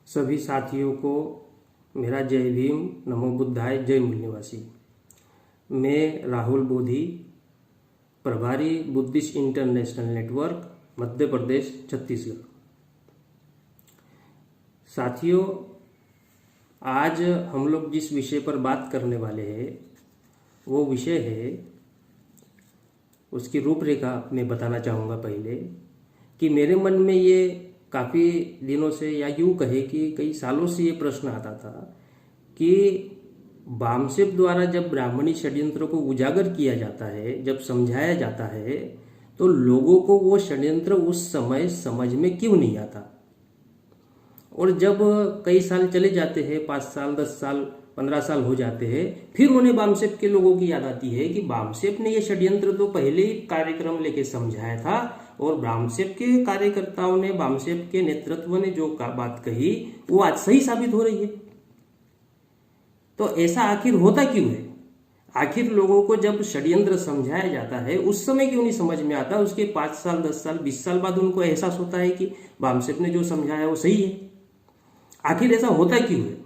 सभी साथियों को मेरा जय भीम, नमो बुद्धाय, जय मूल निवासी। मैं राहुल बोधी, प्रभारी Buddhist international network, Madhya Pradesh, Chhattisgarh. साथियों, आज हम लोग जिस विषय पर बात करने वाले हैं वो विषय है, उसकी रूपरेखा मैं बताना चाहूँगा पहले कि मेरे मन में ये काफ़ी दिनों से, या यूँ कहे कि कई सालों से ये प्रश्न आता था कि वामसेप द्वारा जब ब्राह्मणी षड्यंत्र को उजागर किया जाता है, जब समझाया जाता है, तो लोगों को वो षड्यंत्र उस समय समझ में क्यों नहीं आता। और जब कई साल चले जाते हैं, 5 साल, 10 साल, 15 साल हो जाते हैं, फिर उन्हें वामसेप के लोगों की याद आती है कि वामसेप ने ये षड्यंत्र तो पहले ही कार्यक्रम लेके समझाया था, और वामसेप के कार्यकर्ताओं ने, वामसेप के नेतृत्व ने जो बात कही वो आज सही साबित हो रही है। तो ऐसा आखिर होता क्यों है? आखिर लोगों को जब षड्यंत्र समझाया जाता है उस समय क्यों नहीं समझ में आता? उसके 5 साल, 10 साल, 20 साल बाद उनको एहसास होता है कि वामसेप ने जो समझाया वो सही है। आखिर ऐसा होता क्यों है?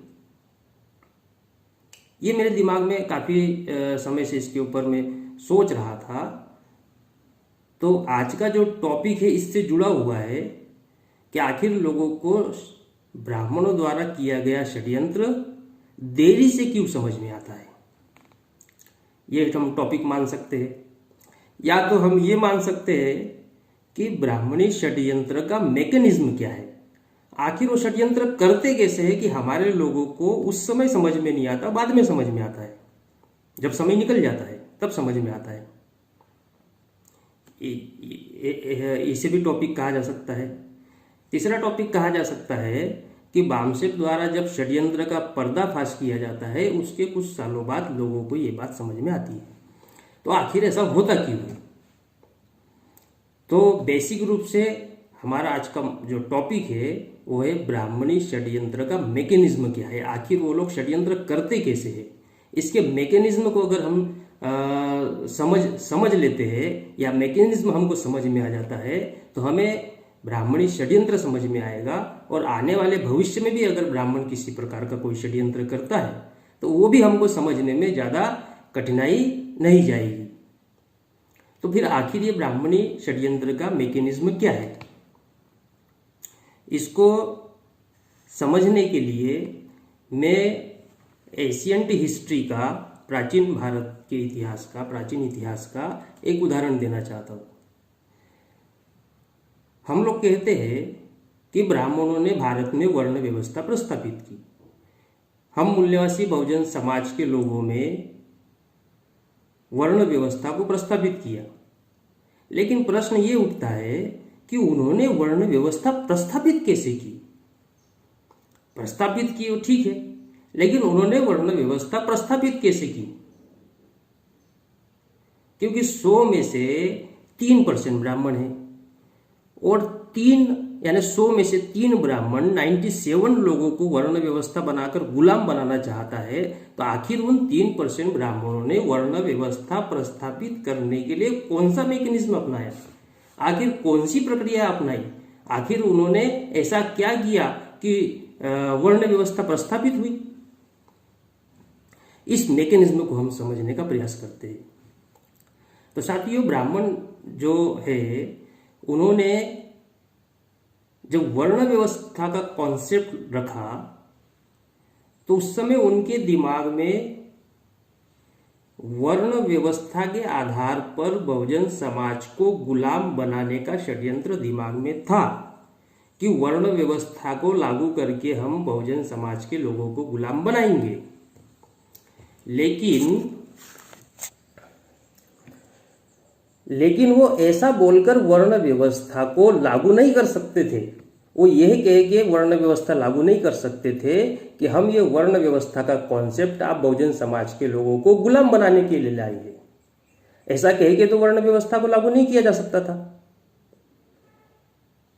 ये मेरे दिमाग में काफी समय से इसके ऊपर मैं सोच रहा था। तो आज का जो टॉपिक है इससे जुड़ा हुआ है कि आखिर लोगों को ब्राह्मणों द्वारा किया गया षड्यंत्र देरी से क्यों समझ में आता है। ये हम टॉपिक मान सकते हैं, या तो हम ये मान सकते हैं कि ब्राह्मणी षड्यंत्र का मैकेनिज्म क्या है। आखिर वो षड्यंत्र करते कैसे है कि हमारे लोगों को उस समय समझ में नहीं आता, बाद में समझ में आता है। जब समय निकल जाता है तब समझ में आता है। इसे भी टॉपिक कहा जा सकता है। तीसरा टॉपिक कहा जा सकता है कि वामसेप द्वारा जब षड्यंत्र का पर्दाफाश किया जाता है उसके कुछ सालों बाद लोगों को ये बात समझ में आती है। तो आखिर ऐसा होता क्यों है? तो बेसिक रूप से हमारा आज का जो टॉपिक है वो है ब्राह्मणी षड्यंत्र का मैकेनिज्म क्या है। आखिर वो लोग षड्यंत्र करते कैसे है, इसके मैकेनिज्म को अगर हम समझ लेते हैं, या मैकेनिज्म हमको समझ में आ जाता है, तो हमें ब्राह्मणी षड्यंत्र समझ में आएगा। और आने वाले भविष्य में भी अगर ब्राह्मण किसी प्रकार का कोई षड्यंत्र करता है तो वो भी हमको समझने में ज़्यादा कठिनाई नहीं जाएगी। तो फिर आखिर ये ब्राह्मणी षड्यंत्र का मैकेनिज्म क्या है, इसको समझने के लिए मैं एशियंट हिस्ट्री का, प्राचीन भारत के इतिहास का, प्राचीन इतिहास का एक उदाहरण देना चाहता हूँ। हम लोग कहते हैं कि ब्राह्मणों ने भारत में वर्ण व्यवस्था प्रस्थापित की। हम मूल्यवासी बहुजन समाज के लोगों में वर्ण व्यवस्था को प्रस्थापित किया। लेकिन प्रश्न ये उठता है कि उन्होंने वर्ण व्यवस्था प्रस्थापित कैसे की? प्रस्थापित की वो ठीक है, लेकिन उन्होंने वर्ण व्यवस्था प्रस्थापित कैसे की? क्योंकि 100 में से 3% ब्राह्मण है, और 3 यानी 100 में से 3 ब्राह्मण 97 लोगों को वर्ण व्यवस्था बनाकर गुलाम बनाना चाहता है। तो आखिर उन 3% ब्राह्मणों ने वर्ण व्यवस्था प्रस्थापित करने के लिए कौन सा मैकेनिज्म अपनाया? आखिर कौन सी प्रक्रिया अपनाई? आखिर उन्होंने ऐसा क्या किया कि वर्ण व्यवस्था प्रस्थापित हुई? इस मैकेनिज्म को हम समझने का प्रयास करते हैं। तो साथियों, ब्राह्मण जो है उन्होंने जब वर्ण व्यवस्था का कॉन्सेप्ट रखा तो उस समय उनके दिमाग में वर्ण व्यवस्था के आधार पर बहुजन समाज को गुलाम बनाने का षड्यंत्र दिमाग में था कि वर्ण व्यवस्था को लागू करके हम बहुजन समाज के लोगों को गुलाम बनाएंगे। लेकिन वो ऐसा बोलकर वर्ण व्यवस्था को लागू नहीं कर सकते थे। वो यह कह के वर्ण व्यवस्था लागू नहीं कर सकते थे कि हम ये वर्ण व्यवस्था का कॉन्सेप्ट आप बहुजन समाज के लोगों को गुलाम बनाने के लिए लाए हैं। ऐसा कह के तो वर्ण व्यवस्था को लागू नहीं किया जा सकता था।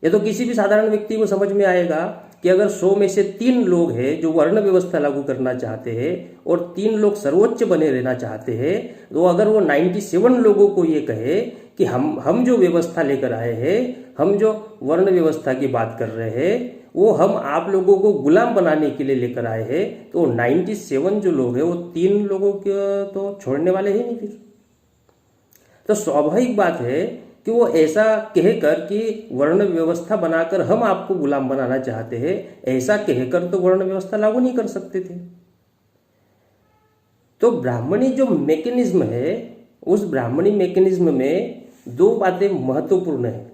ये तो किसी भी साधारण व्यक्ति को समझ में आएगा कि अगर 100 में से 3 लोग हैं जो वर्ण व्यवस्था लागू करना चाहते हैं और 3 लोग सर्वोच्च बने रहना चाहते हैं, तो अगर वो 97 लोगों को ये कहे कि हम जो व्यवस्था लेकर आए हैं, हम जो वर्ण व्यवस्था की बात कर रहे हैं, वो हम आप लोगों को गुलाम बनाने के लिए लेकर आए हैं। तो 97 जो लोग हैं वो 3 लोगों के तो छोड़ने वाले ही नहीं फिर। तो स्वाभाविक बात है कि वो ऐसा कहकर कि वर्ण व्यवस्था बनाकर हम आपको गुलाम बनाना चाहते हैं, ऐसा कहकर तो वर्ण व्यवस्था लागू नहीं कर सकते थे। तो ब्राह्मणी जो मैकेनिज्म है, उस ब्राह्मणी मैकेनिज्म में 2 बातें महत्वपूर्ण है,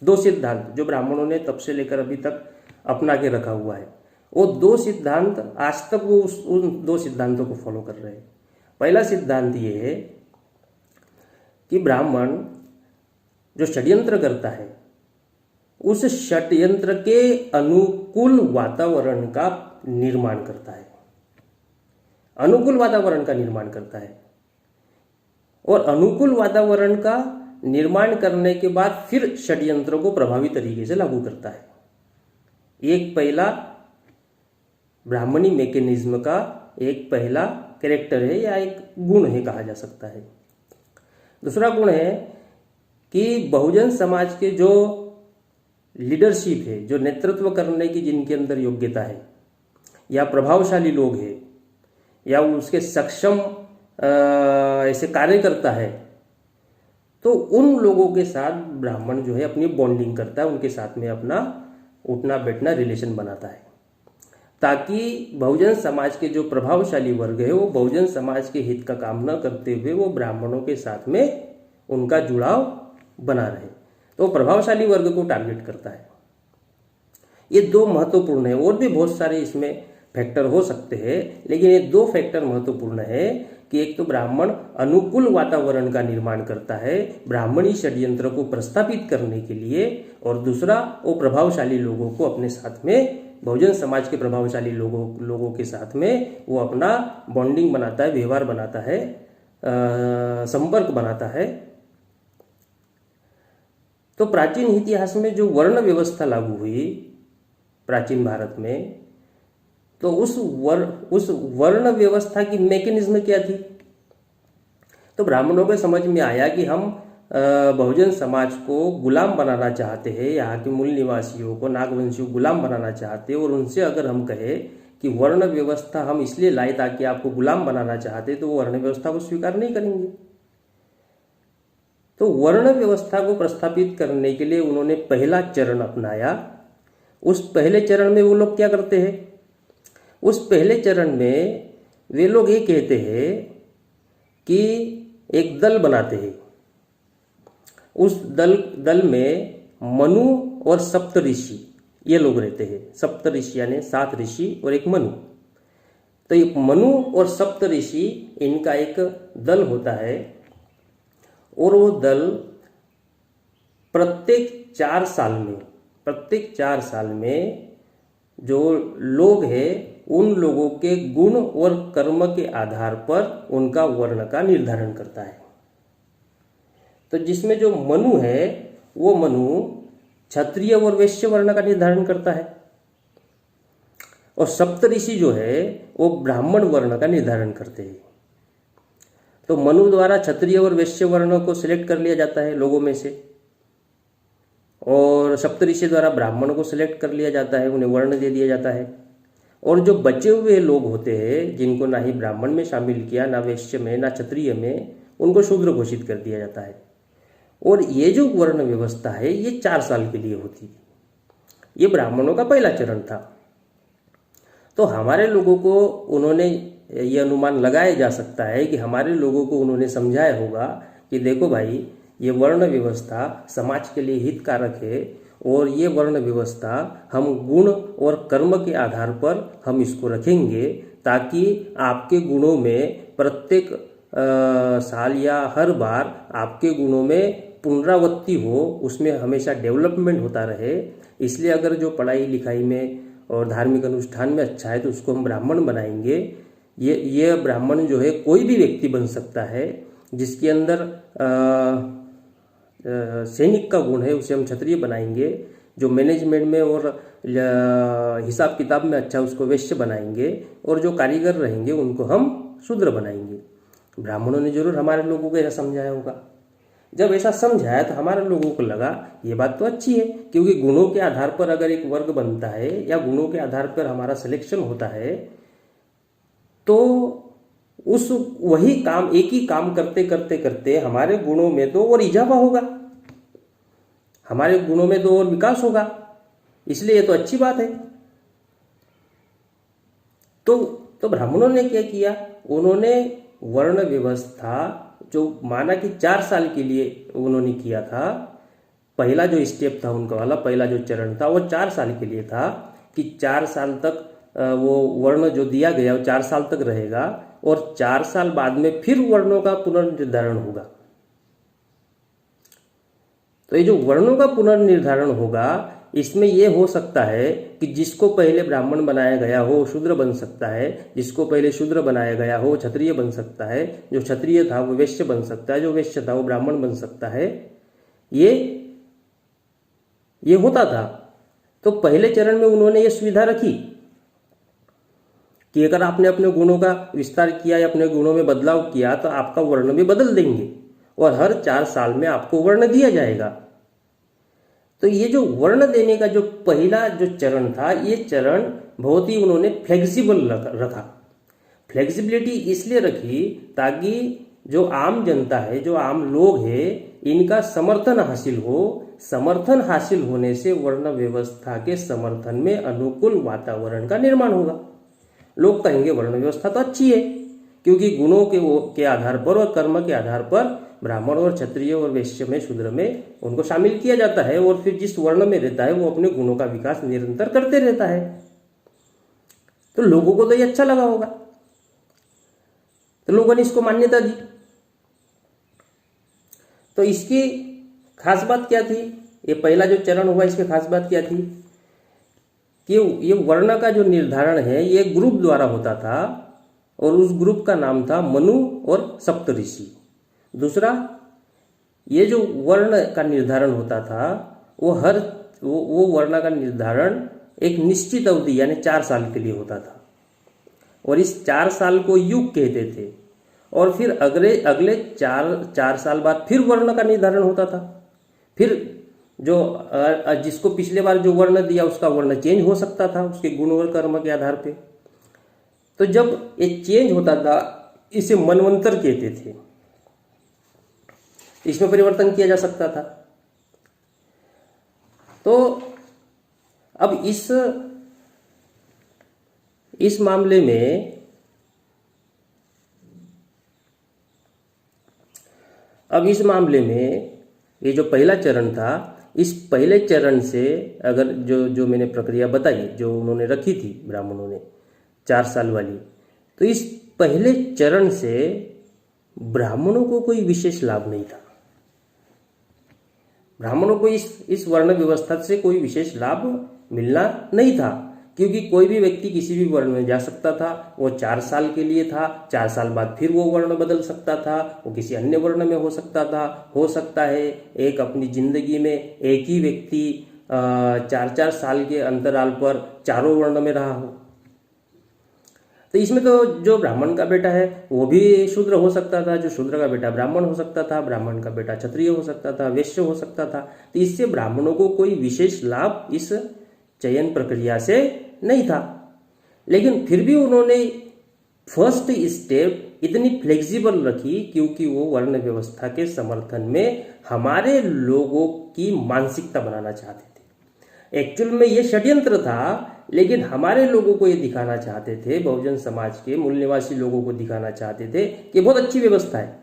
2 सिद्धांत जो ब्राह्मणों ने तब से लेकर अभी तक अपना के रखा हुआ है। वो 2 सिद्धांत आज तक वो उन 2 सिद्धांतों को फॉलो कर रहे हैं। पहला सिद्धांत ये है कि ब्राह्मण जो षड्यंत्र करता है, उस षड्यंत्र के अनुकूल वातावरण का निर्माण करता है, अनुकूल वातावरण का निर्माण करता है। और अनुकूल वातावरण का निर्माण करने के बाद फिर षड्यंत्रों को प्रभावी तरीके से लागू करता है। एक पहला ब्राह्मणी मैकेनिज्म का एक पहला कैरेक्टर है या एक गुण है कहा जा सकता है। दूसरा गुण है कि बहुजन समाज के जो लीडरशिप है, जो नेतृत्व करने की जिनके अंदर योग्यता है या प्रभावशाली लोग हैं या उसके सक्षम ऐसे कार्यकर्ता है, तो उन लोगों के साथ ब्राह्मण जो है अपनी बॉन्डिंग करता है, उनके साथ में अपना उठना बैठना रिलेशन बनाता है, ताकि बहुजन समाज के जो प्रभावशाली वर्ग है वो बहुजन समाज के हित का काम न करते हुए वो ब्राह्मणों के साथ में उनका जुड़ाव बना रहे। तो प्रभावशाली वर्ग को टारगेट करता है। ये 2 महत्वपूर्ण है। और भी बहुत सारे इसमें फैक्टर हो सकते हैं, लेकिन ये 2 फैक्टर महत्वपूर्ण है कि एक तो ब्राह्मण अनुकूल वातावरण का निर्माण करता है ब्राह्मणी षड्यंत्र को प्रस्थापित करने के लिए, और दूसरा वो प्रभावशाली लोगों को अपने साथ में, बहुजन समाज के प्रभावशाली लोगों के साथ में वो अपना बॉन्डिंग बनाता है, व्यवहार बनाता है, संपर्क बनाता है। तो प्राचीन इतिहास में जो वर्ण व्यवस्था लागू हुई प्राचीन भारत में, तो उस वर्ण व्यवस्था की मैकेनिज्म क्या थी? तो ब्राह्मणों को समझ में आया कि हम बहुजन समाज को गुलाम बनाना चाहते हैं, यहाँ के मूल निवासियों को, नागवंशियों को गुलाम बनाना चाहते हैं, और उनसे अगर हम कहें कि वर्ण व्यवस्था हम इसलिए लाए ताकि आपको गुलाम बनाना चाहते, तो वो वर्ण व्यवस्था को स्वीकार नहीं करेंगे। तो वर्ण व्यवस्था को प्रस्थापित करने के लिए उन्होंने पहला चरण अपनाया। उस पहले चरण में वो लोग क्या करते हैं? उस पहले चरण में वे लोग ये कहते हैं कि एक दल बनाते हैं। उस दल में मनु और सप्त ऋषि ये लोग रहते हैं। सप्त ऋषि यानी 7 ऋषि और एक मनु। तो एक मनु और सप्त ऋषि इनका एक दल होता है, और वो दल प्रत्येक 4 साल में जो लोग हैं उन लोगों के गुण और कर्म के आधार पर उनका वर्ण का निर्धारण करता है। तो जिसमें जो मनु है वो मनु क्षत्रिय और वैश्य वर्ण का निर्धारण करता है, और सप्तऋषि जो है वो ब्राह्मण वर्ण का निर्धारण करते हैं। तो मनु द्वारा क्षत्रिय और वैश्य वर्ण को सिलेक्ट कर लिया जाता है लोगों में से, और सप्तऋषि द्वारा ब्राह्मण को सिलेक्ट कर लिया जाता है, उन्हें वर्ण दे दिया जाता है। और जो बचे हुए लोग होते हैं जिनको ना ही ब्राह्मण में शामिल किया, ना वैश्य में, ना क्षत्रिय में, उनको शूद्र घोषित कर दिया जाता है। और ये जो वर्ण व्यवस्था है ये 4 साल के लिए होती है। ये ब्राह्मणों का पहला चरण था। तो हमारे लोगों को उन्होंने ये अनुमान लगाया जा सकता है कि हमारे लोगों को उन्होंने समझाया होगा कि देखो भाई, ये वर्ण व्यवस्था समाज के लिए हितकारक है, और ये वर्ण व्यवस्था हम गुण और कर्म के आधार पर हम इसको रखेंगे, ताकि आपके गुणों में प्रत्येक साल या हर बार आपके गुणों में पुनरावृत्ति हो, उसमें हमेशा डेवलपमेंट होता रहे। इसलिए अगर जो पढ़ाई लिखाई में और धार्मिक अनुष्ठान में अच्छा है तो उसको हम ब्राह्मण बनाएंगे। ये ब्राह्मण जो है कोई भी व्यक्ति बन सकता है, जिसके अंदर सैनिक का गुण है उसे हम क्षत्रिय बनाएंगे, जो मैनेजमेंट में और हिसाब किताब में अच्छा उसको वैश्य बनाएंगे, और जो कारीगर रहेंगे उनको हम शूद्र बनाएंगे। ब्राह्मणों ने जरूर हमारे लोगों को यह समझाया होगा। जब ऐसा समझाया तो हमारे लोगों को लगा ये बात तो अच्छी है, क्योंकि गुणों के आधार पर अगर एक वर्ग बनता है या गुणों के आधार पर हमारा सिलेक्शन होता है तो उस वही काम, एक ही काम करते करते करते हमारे गुणों में तो और इजाफा होगा, हमारे गुणों में तो और विकास होगा, इसलिए ये तो अच्छी बात है। तो ब्राह्मणों ने क्या किया, उन्होंने वर्ण व्यवस्था जो माना कि 4 साल के लिए उन्होंने किया था, पहला जो स्टेप था उनका वाला, पहला जो चरण था वो 4 साल के लिए था कि 4 साल तक वो वर्ण जो दिया गया वो 4 साल तक रहेगा और 4 साल बाद में फिर वर्णों का पुनर्निर्धारण होगा। तो ये जो वर्णों का पुनर्निर्धारण होगा इसमें यह हो सकता है कि जिसको पहले ब्राह्मण बनाया गया हो शूद्र बन सकता है, जिसको पहले शूद्र बनाया गया हो क्षत्रिय बन सकता है, जो क्षत्रिय था वो वैश्य बन सकता है, जो वैश्य था वो ब्राह्मण बन सकता है। ये होता था। तो पहले चरण में उन्होंने ये सुविधा रखी कि अगर आपने अपने गुणों का विस्तार किया या अपने गुणों में बदलाव किया तो आपका वर्ण भी बदल देंगे और हर 4 साल में आपको वर्ण दिया जाएगा। तो ये जो वर्ण देने का जो पहला जो चरण था, ये चरण बहुत ही उन्होंने फ्लेक्सिबल रखा। फ्लेक्सिबिलिटी इसलिए रखी ताकि जो आम जनता है, जो आम लोग है, इनका समर्थन हासिल हो। समर्थन हासिल होने से वर्ण व्यवस्था के समर्थन में अनुकूल वातावरण का निर्माण होगा। लोग कहेंगे वर्ण व्यवस्था तो अच्छी है क्योंकि गुणों के आधार पर और कर्म के आधार पर ब्राह्मण और क्षत्रिय और वैश्य में शूद्र में उनको शामिल किया जाता है और फिर जिस वर्ण में रहता है वो अपने गुणों का विकास निरंतर करते रहता है। तो लोगों को तो ये अच्छा लगा होगा, तो लोगों ने इसको मान्यता दी। तो इसकी खास बात क्या थी, ये पहला जो चरण हुआ इसकी खास बात क्या थी कि ये वर्ण का जो निर्धारण है ये ग्रुप द्वारा होता था और उस ग्रुप का नाम था मनु और सप्तऋषि। दूसरा, ये जो वर्ण का निर्धारण होता था वो वर्ण का निर्धारण एक निश्चित अवधि यानी 4 साल के लिए होता था और इस 4 साल को युग कहते थे और फिर अगले 4 साल बाद फिर वर्ण का निर्धारण होता था। फिर जो जिसको पिछले बार जो वर्ण दिया उसका वर्ण चेंज हो सकता था उसके गुण और कर्म के आधार पे। तो जब ये चेंज होता था इसे मनवंतर कहते थे, इसमें परिवर्तन किया जा सकता था। तो अब इस मामले में ये जो पहला चरण था, इस पहले चरण से अगर जो मैंने प्रक्रिया बताई जो उन्होंने रखी थी ब्राह्मणों ने 4 साल वाली, तो इस पहले चरण से ब्राह्मणों को कोई विशेष लाभ नहीं था। ब्राह्मणों को इस वर्ण व्यवस्था से कोई विशेष लाभ मिलना नहीं था क्योंकि कोई भी व्यक्ति किसी भी वर्ण में जा सकता था। वो 4 साल के लिए था, 4 साल बाद फिर वो वर्ण बदल सकता था, वो किसी अन्य वर्ण में हो सकता था। हो सकता है एक अपनी जिंदगी में एक ही व्यक्ति 4-4 साल के अंतराल पर चारों वर्ण में रहा हो। तो इसमें तो जो ब्राह्मण का बेटा है वो भी शूद्र हो सकता था, जो शूद्र का बेटा ब्राह्मण हो सकता था, ब्राह्मण का बेटा क्षत्रिय हो सकता था, वैश्य हो सकता था। तो इससे ब्राह्मणों को कोई विशेष लाभ इस चयन प्रक्रिया से नहीं था। लेकिन फिर भी उन्होंने फर्स्ट स्टेप इतनी फ्लेक्सिबल रखी क्योंकि वो वर्ण व्यवस्था के समर्थन में हमारे लोगों की मानसिकता बनाना चाहते थे। एक्चुअल में ये षड्यंत्र था, लेकिन हमारे लोगों को ये दिखाना चाहते थे, बहुजन समाज के मूल निवासी लोगों को दिखाना चाहते थे कि बहुत अच्छी व्यवस्था है,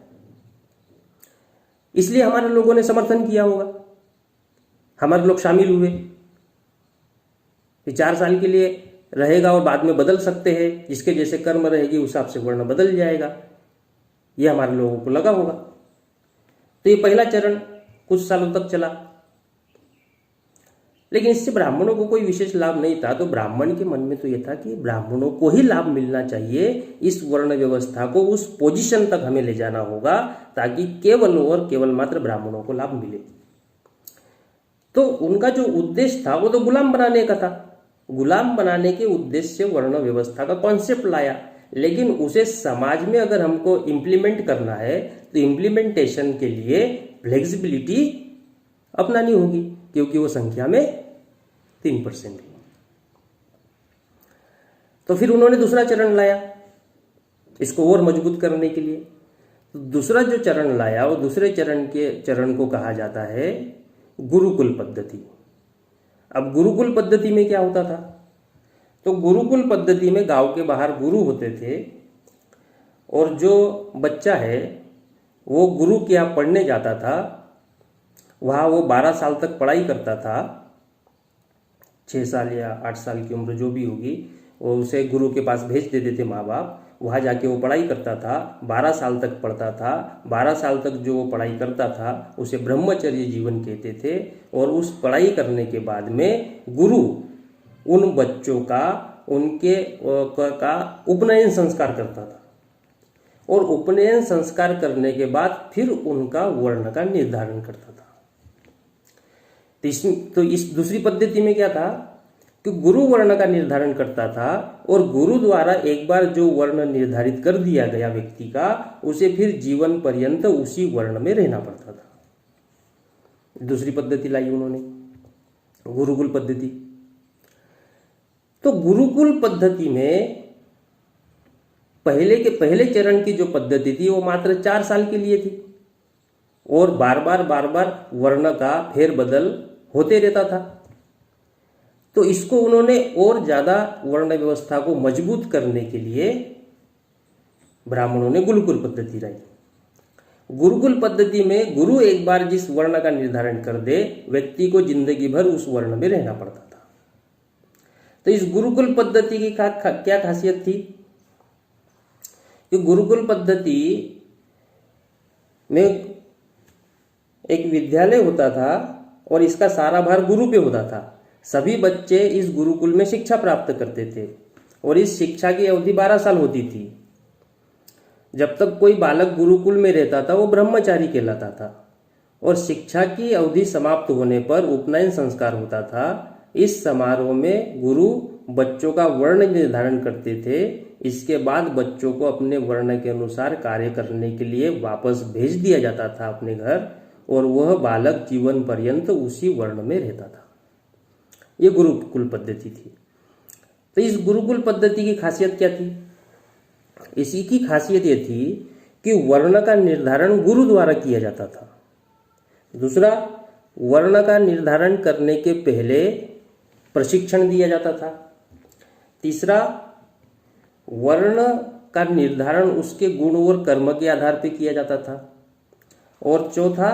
इसलिए हमारे लोगों ने समर्थन किया होगा, हमारे लोग शामिल हुए। 4 साल के लिए रहेगा और बाद में बदल सकते हैं, जिसके जैसे कर्म रहेगी उस हिसाब से वर्ण बदल जाएगा, ये हमारे लोगों को लगा होगा। तो ये पहला चरण कुछ सालों तक चला, लेकिन इससे ब्राह्मणों को कोई विशेष लाभ नहीं था। तो ब्राह्मण के मन में तो यह था कि ब्राह्मणों को ही लाभ मिलना चाहिए, इस वर्ण व्यवस्था को उस पोजीशन तक हमें ले जाना होगा ताकि केवल और केवल मात्र ब्राह्मणों को लाभ मिले। तो उनका जो उद्देश्य था वो तो गुलाम बनाने का था। गुलाम बनाने के उद्देश्य से वर्ण व्यवस्था का कॉन्सेप्ट लाया, लेकिन उसे समाज में अगर हमको इम्प्लीमेंट करना है तो इम्प्लीमेंटेशन के लिए फ्लेक्सिबिलिटी अपनानी होगी, क्योंकि वो संख्या में 3% है। तो फिर उन्होंने दूसरा चरण लाया इसको और मजबूत करने के लिए। तो दूसरा जो चरण लाया वो दूसरे चरण को कहा जाता है गुरुकुल पद्धति। अब गुरुकुल पद्धति में क्या होता था? तो गुरुकुल पद्धति में गांव के बाहर गुरु होते थे, और जो बच्चा है वो गुरु के यहाँ पढ़ने जाता था। वहाँ वो 12 साल तक पढ़ाई करता था, 6 साल या 8 साल की उम्र जो भी होगी, वो उसे गुरु के पास भेज देते थे माँ बाप। वहाँ जाके वो पढ़ाई करता था, 12 साल तक पढ़ता था। 12 साल तक जो वो पढ़ाई करता था उसे ब्रह्मचर्य जीवन कहते थे। और उस पढ़ाई करने के बाद में गुरु उन बच्चों का उपनयन संस्कार करता था, और उपनयन संस्कार करने के बाद फिर उनका वर्ण का निर्धारण करता था। तो इस दूसरी पद्धति में क्या था कि गुरु वर्ण का निर्धारण करता था, और गुरु द्वारा एक बार जो वर्ण निर्धारित कर दिया गया व्यक्ति का, उसे फिर जीवन पर्यंत उसी वर्ण में रहना पड़ता था। दूसरी पद्धति लाई उन्होंने, गुरुकुल पद्धति। तो गुरुकुल पद्धति में पहले चरण की जो पद्धति थी वो मात्र 4 साल के लिए थी, और बार बार वर्ण का फेरबदल होते रहता था। तो इसको उन्होंने और ज्यादा वर्ण व्यवस्था को मजबूत करने के लिए ब्राह्मणों ने गुरुकुल पद्धति लाई। गुरुकुल पद्धति में गुरु एक बार जिस वर्ण का निर्धारण कर दे, व्यक्ति को जिंदगी भर उस वर्ण में रहना पड़ता था। तो इस गुरुकुल पद्धति की क्या खासियत थी कि गुरुकुल पद्धति में एक विद्यालय होता था, और इसका सारा भार गुरु पे होता था। सभी बच्चे इस गुरुकुल में शिक्षा प्राप्त करते थे, और इस शिक्षा की अवधि 12 साल होती थी। जब तक कोई बालक गुरुकुल में रहता था वो ब्रह्मचारी कहलाता था, और शिक्षा की अवधि समाप्त होने पर उपनयन संस्कार होता था। इस समारोह में गुरु बच्चों का वर्ण निर्धारण करते थे। इसके बाद बच्चों को अपने वर्ण के अनुसार कार्य करने के लिए वापस भेज दिया जाता था अपने घर, और वह बालक जीवन पर्यंत उसी वर्ण में रहता था। ये गुरुकुल पद्धति थी। तो इस गुरुकुल पद्धति की खासियत क्या थी? इसी की खासियत ये थी कि वर्ण का निर्धारण गुरु द्वारा किया जाता था। दूसरा, वर्ण का निर्धारण करने के पहले प्रशिक्षण दिया जाता था। तीसरा, वर्ण का निर्धारण उसके गुण और कर्म के आधार पर किया जाता था। और चौथा,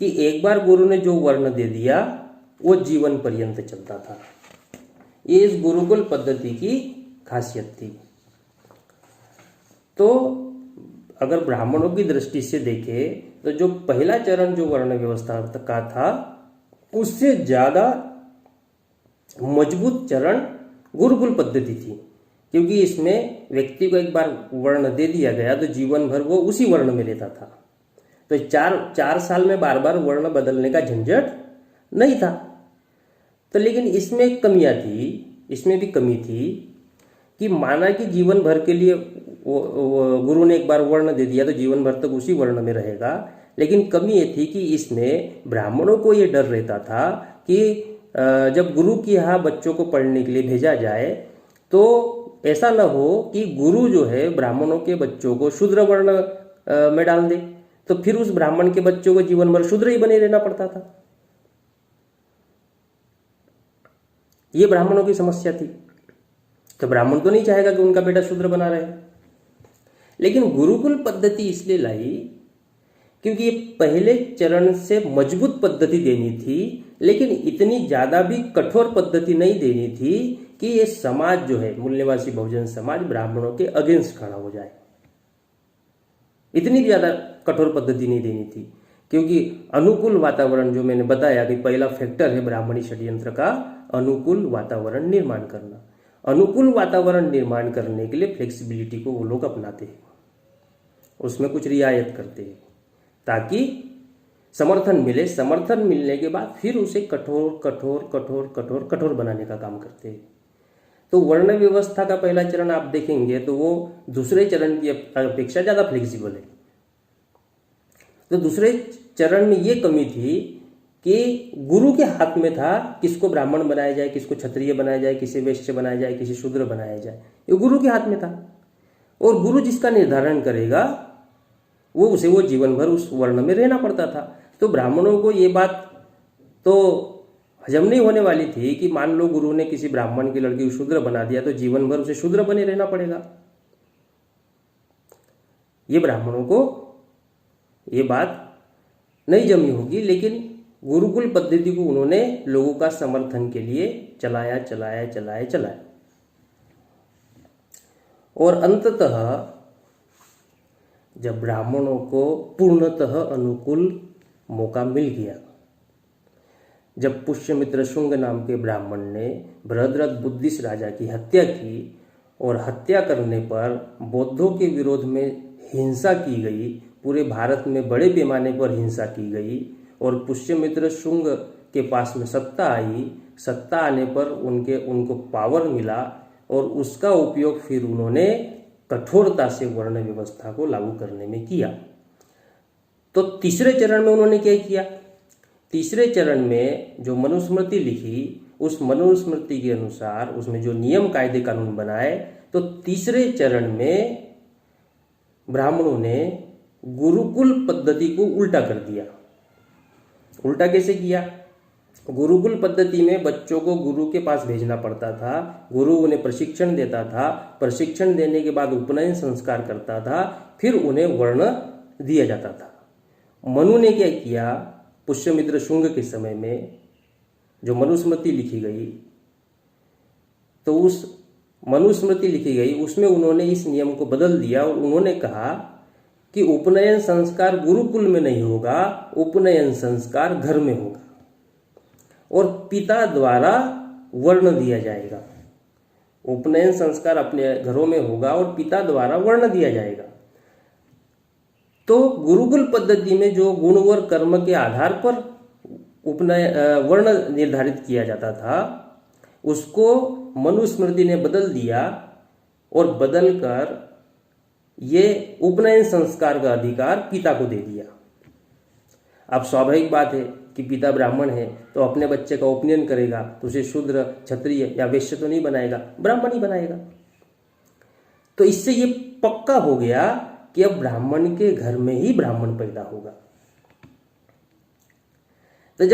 कि एक बार गुरु ने जो वर्ण दे दिया वो जीवन पर्यंत चलता था। ये इस गुरुकुल पद्धति की खासियत थी। तो अगर ब्राह्मणों की दृष्टि से देखें तो जो पहला चरण जो वर्ण व्यवस्था का था, उससे ज्यादा मजबूत चरण गुरुकुल पद्धति थी, क्योंकि इसमें व्यक्ति को एक बार वर्ण दे दिया गया तो जीवन भर वो उसी वर्ण में रहता था। तो 4 साल में बार बार वर्ण बदलने का झंझट नहीं था। तो लेकिन इसमें कमियां थी, इसमें भी कमी थी कि माना कि जीवन भर के लिए गुरु ने एक बार वर्ण दे दिया तो जीवन भर तक उसी वर्ण में रहेगा। लेकिन कमी ये थी कि इसमें ब्राह्मणों को ये डर रहता था कि जब गुरु के यहाँ बच्चों को पढ़ने के लिए भेजा जाए तो ऐसा न हो कि गुरु जो है ब्राह्मणों के बच्चों को शूद्र वर्ण में डाल दे, तो फिर उस ब्राह्मण के बच्चों को जीवन भर शूद्र ही बने रहना पड़ता था। ये ब्राह्मणों की समस्या थी। तो ब्राह्मण तो नहीं चाहेगा कि उनका बेटा शूद्र बना रहे। लेकिन गुरुकुल पद्धति इसलिए लाई क्योंकि ये पहले चरण से मजबूत पद्धति देनी थी, लेकिन इतनी ज्यादा भी कठोर पद्धति नहीं देनी थी कि ये समाज जो है मूल्यवासी बहुजन समाज ब्राह्मणों के अगेंस्ट खड़ा हो जाए। इतनी ज्यादा कठोर पद्धति नहीं देनी थी, क्योंकि अनुकूल वातावरण जो मैंने बताया कि पहला फैक्टर है ब्राह्मणी षड्यंत्र का, अनुकूल वातावरण निर्माण करना। अनुकूल वातावरण निर्माण करने के लिए फ्लेक्सिबिलिटी को वो लोग अपनाते हैं, उसमें कुछ रियायत करते हैं ताकि समर्थन मिले। समर्थन मिलने के बाद फिर उसे कठोर कठोर कठोर कठोर कठोर बनाने का काम करते हैं। तो वर्ण व्यवस्था का पहला चरण आप देखेंगे तो वो दूसरे चरण की अपेक्षा ज्यादा फ्लेक्सिबल है। तो दूसरे चरण में ये कमी थी कि गुरु के हाथ में था किसको ब्राह्मण बनाया जाए, किसको क्षत्रिय बनाया जाए, किसे वैश्य बनाया जाए, किसी शूद्र बनाया जाए, ये गुरु के हाथ में था। और गुरु जिसका निर्धारण करेगा वो जीवन भर उस वर्ण में रहना पड़ता था। तो ब्राह्मणों को ये बात तो हजम नहीं होने वाली थी कि मान लो गुरु ने किसी ब्राह्मण की लड़की को शूद्र बना दिया तो जीवन भर उसे शूद्र बने रहना पड़ेगा। ये ब्राह्मणों को ये बात नहीं जमी होगी, लेकिन गुरुकुल पद्धति को उन्होंने लोगों का समर्थन के लिए चलाया। और अंततः जब ब्राह्मणों को पूर्णतः अनुकूल मौका मिल गया, जब पुष्यमित्र शुंग नाम के ब्राह्मण ने बृहद्रथ बुद्धिस्ट राजा की हत्या की और हत्या करने पर बौद्धों के विरोध में हिंसा की गई, पूरे भारत में बड़े पैमाने पर हिंसा की गई और पुष्यमित्र शुंग के पास में सत्ता आई, सत्ता आने पर उनको पावर मिला और उसका उपयोग फिर उन्होंने कठोरता से वर्ण व्यवस्था को लागू करने में किया। तो तीसरे चरण में उन्होंने क्या किया? तीसरे चरण में जो मनुस्मृति लिखी, उस मनुस्मृति के अनुसार उसमें जो नियम कायदे कानून बनाए, तो तीसरे चरण में ब्राह्मणों ने गुरुकुल पद्धति को उल्टा कर दिया। उल्टा कैसे किया? गुरुकुल पद्धति में बच्चों को गुरु के पास भेजना पड़ता था, गुरु उन्हें प्रशिक्षण देता था, प्रशिक्षण देने के बाद उपनयन संस्कार करता था, फिर उन्हें वर्ण दिया जाता था। मनु ने क्या किया? पुष्यमित्र शुंग के समय में जो मनुस्मृति लिखी गई, तो उस मनुस्मृति लिखी गई उसमें उन्होंने इस नियम को बदल दिया और उन्होंने कहा कि उपनयन संस्कार गुरुकुल में नहीं होगा, उपनयन संस्कार घर में होगा और पिता द्वारा वर्ण दिया जाएगा। उपनयन संस्कार अपने घरों में होगा और पिता द्वारा वर्ण दिया जाएगा। तो गुरुकुल पद्धति में जो गुण और कर्म के आधार पर वर्ण निर्धारित किया जाता था, उसको मनुस्मृति ने बदल दिया और बदलकर ये उपनयन संस्कार का अधिकार पिता को दे दिया। अब स्वाभाविक बात है कि पिता ब्राह्मण है तो अपने बच्चे का उपनयन करेगा तो उसे शूद्र, क्षत्रिय या वैश्य तो नहीं बनाएगा, ब्राह्मण ही बनाएगा। तो इससे ये पक्का हो गया कि अब ब्राह्मण के घर में ही ब्राह्मण पैदा होगा। तो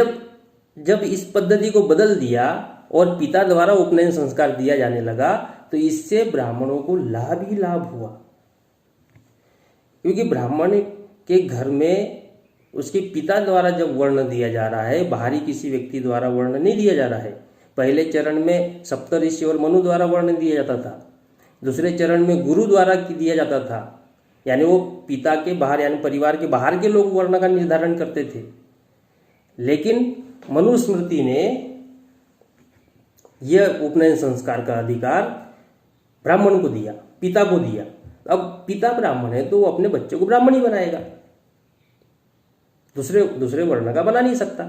जब इस पद्धति को बदल दिया और पिता द्वारा उपनयन संस्कार दिया जाने लगा, तो इससे ब्राह्मणों को लाभ ही लाभ हुआ, क्योंकि ब्राह्मण के घर में उसके पिता द्वारा जब वर्ण दिया जा रहा है, बाहरी किसी व्यक्ति द्वारा वर्ण नहीं दिया जा रहा है। पहले चरण में सप्तऋषि और मनु द्वारा वर्ण दिया जाता था, दूसरे चरण में गुरु द्वारा दिया जाता था, यानी वो पिता के बाहर यानी परिवार के बाहर के लोग वर्ण का निर्धारण करते थे। लेकिन मनुस्मृति ने यह उपनयन संस्कार का अधिकार ब्राह्मण को दिया, पिता को दिया। अब पिता ब्राह्मण है तो वो अपने बच्चे को ब्राह्मण ही बनाएगा, दूसरे वर्ण का बना नहीं सकता।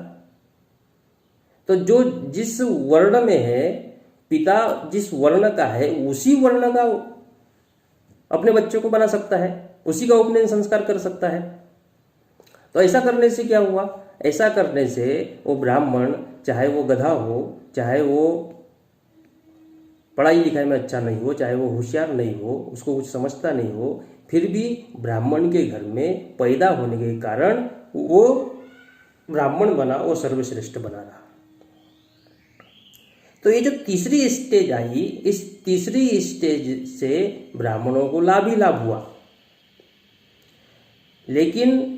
तो जो जिस वर्ण में है, पिता जिस वर्ण का है उसी वर्ण का अपने बच्चे को बना सकता है, उसी का उपनयन संस्कार कर सकता है। तो ऐसा करने से क्या हुआ? ऐसा करने से वो ब्राह्मण, चाहे वो गधा हो, चाहे वो पढ़ाई लिखाई में अच्छा नहीं हो, चाहे वो होशियार नहीं हो, उसको कुछ समझता नहीं हो, फिर भी ब्राह्मण के घर में पैदा होने के कारण वो ब्राह्मण बना, वो सर्वश्रेष्ठ बना रहा। तो ये जो तीसरी स्टेज आई, इस तीसरी स्टेज से ब्राह्मणों को लाभ ही लाभ हुआ। लेकिन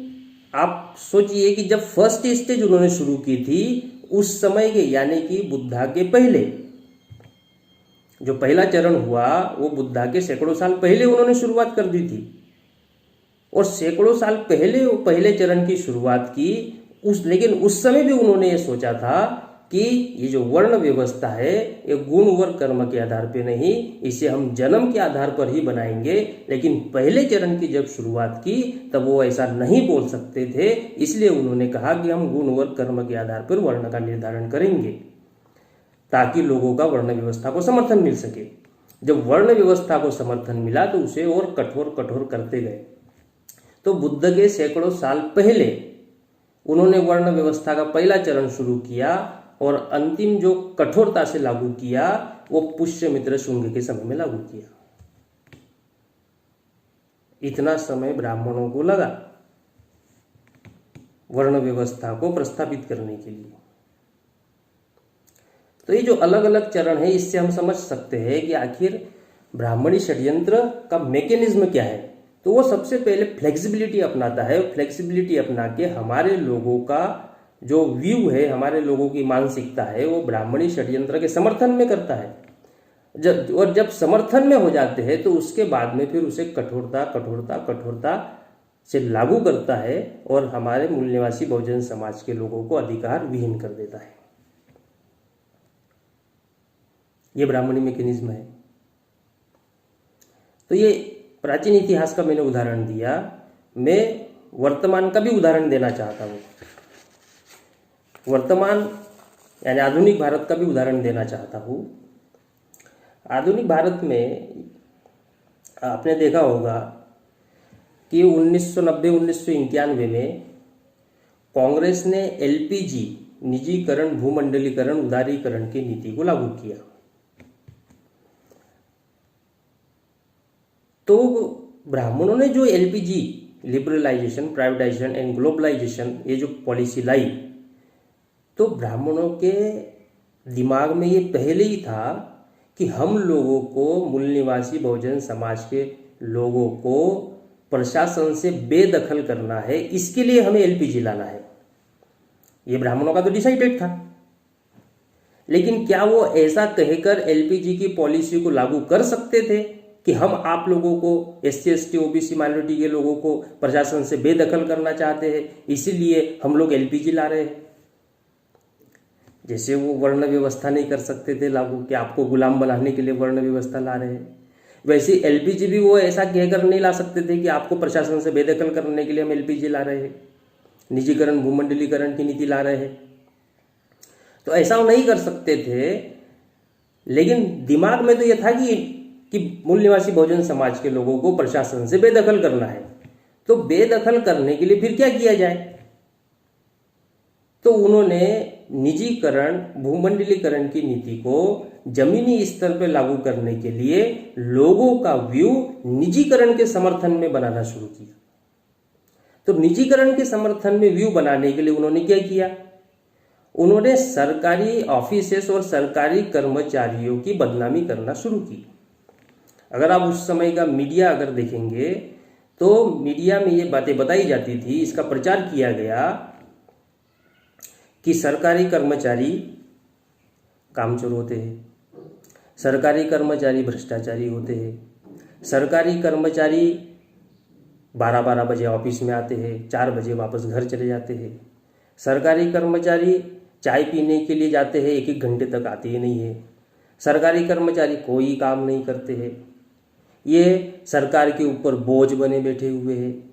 आप सोचिए कि जब फर्स्ट स्टेज उन्होंने शुरू की थी, उस समय के यानी कि बुद्धा के पहले जो पहला चरण हुआ, वो बुद्धा के सैकड़ों साल पहले उन्होंने शुरुआत कर दी थी। और सैकड़ों साल पहले वो पहले चरण की शुरुआत की, लेकिन उस समय भी उन्होंने ये सोचा था कि ये जो वर्ण व्यवस्था है ये गुण और कर्म के आधार पे नहीं, इसे हम जन्म के आधार पर ही बनाएंगे। लेकिन पहले चरण की जब शुरुआत की तब वो ऐसा नहीं बोल सकते थे, इसलिए उन्होंने कहा कि हम गुण और कर्म के आधार पर वर्ण का निर्धारण करेंगे ताकि लोगों का वर्ण व्यवस्था को समर्थन मिल सके। जब वर्ण व्यवस्था को समर्थन मिला तो उसे और कठोर करते गए। तो बुद्ध के सैकड़ों साल पहले उन्होंने वर्ण व्यवस्था का पहला चरण शुरू किया और अंतिम जो कठोरता से लागू किया वो पुष्यमित्र शुंग के समय में लागू किया। इतना समय ब्राह्मणों को लगा वर्ण व्यवस्था को प्रस्थापित करने के लिए। तो ये जो अलग अलग चरण है इससे हम समझ सकते हैं कि आखिर ब्राह्मणी षड्यंत्र का मैकेनिज्म क्या है। तो वो सबसे पहले फ्लेक्सिबिलिटी अपनाता है। फ्लेक्सिबिलिटी अपना के हमारे लोगों का जो व्यू है, हमारे लोगों की मानसिकता है, वो ब्राह्मणी षड्यंत्र के समर्थन में करता है। जब समर्थन में हो जाते हैं तो उसके बाद में फिर उसे कठोरता कठोरता कठोरता से लागू करता है और हमारे मूल निवासी बहुजन समाज के लोगों को अधिकार विहीन कर देता है। ये ब्राह्मणी मैकेनिज्म है। तो ये प्राचीन इतिहास का मैंने उदाहरण दिया। मैं वर्तमान का भी उदाहरण देना चाहता हूँ। वर्तमान यानी आधुनिक भारत का भी उदाहरण देना चाहता हूँ। आधुनिक भारत में आपने देखा होगा कि 1990-1991 में कांग्रेस ने एलपीजी निजीकरण, भूमंडलीकरण, उदारीकरण की नीति को लागू किया। तो ब्राह्मणों ने जो LPG, liberalisation, privatisation and globalisation, ये जो पॉलिसी लाई, तो ब्राह्मणों के दिमाग में ये पहले ही था कि हम लोगों को, मूल निवासी बहुजन समाज के लोगों को प्रशासन से बेदखल करना है, इसके लिए हमें एलपीजी लाना है। ये ब्राह्मणों का तो डिसाइडेड था। लेकिन क्या वो ऐसा कहकर एलपीजी की पॉलिसी को लागू कर सकते थे कि हम आप लोगों को, एससी एसटी ओबीसी माइनॉरिटी के लोगों को प्रशासन से बेदखल करना चाहते हैं, इसीलिए हम लोग एलपीजी ला रहे हैं? जैसे वो वर्ण व्यवस्था नहीं कर सकते थे लागू कि आपको गुलाम बनाने के लिए वर्ण व्यवस्था ला रहे हैं, वैसे एलपीजी भी वो ऐसा कहकर नहीं ला सकते थे कि आपको प्रशासन से बेदखल करने के लिए हम एलपीजी ला रहे हैं, निजीकरण, भूमंडलीकरण की नीति ला रहे हैं। तो ऐसा वो नहीं कर सकते थे। लेकिन दिमाग में तो ये था कि मूल निवासी बहुजन समाज के लोगों को प्रशासन से बेदखल करना है। तो बेदखल करने के लिए फिर क्या किया जाए? तो उन्होंने निजीकरण, भूमंडलीकरण की नीति को जमीनी स्तर पर लागू करने के लिए लोगों का व्यू निजीकरण के समर्थन में बनाना शुरू किया। तो निजीकरण के समर्थन में व्यू बनाने के लिए उन्होंने क्या किया? उन्होंने सरकारी ऑफिसेस और सरकारी कर्मचारियों की बदनामी करना शुरू की। अगर आप उस समय का मीडिया अगर देखेंगे तो मीडिया में ये बातें बताई जाती थी, इसका प्रचार किया गया कि सरकारी कर्मचारी कामचोर होते हैं, सरकारी कर्मचारी भ्रष्टाचारी होते हैं, सरकारी कर्मचारी 12-12 बजे ऑफिस में आते हैं, 4 बजे वापस घर चले जाते हैं, सरकारी कर्मचारी चाय पीने के लिए जाते हैं, 1-1 घंटे तक आते ही नहीं है, सरकारी कर्मचारी कोई काम नहीं करते हैं, ये सरकार के ऊपर बोझ बने बैठे हुए हैं,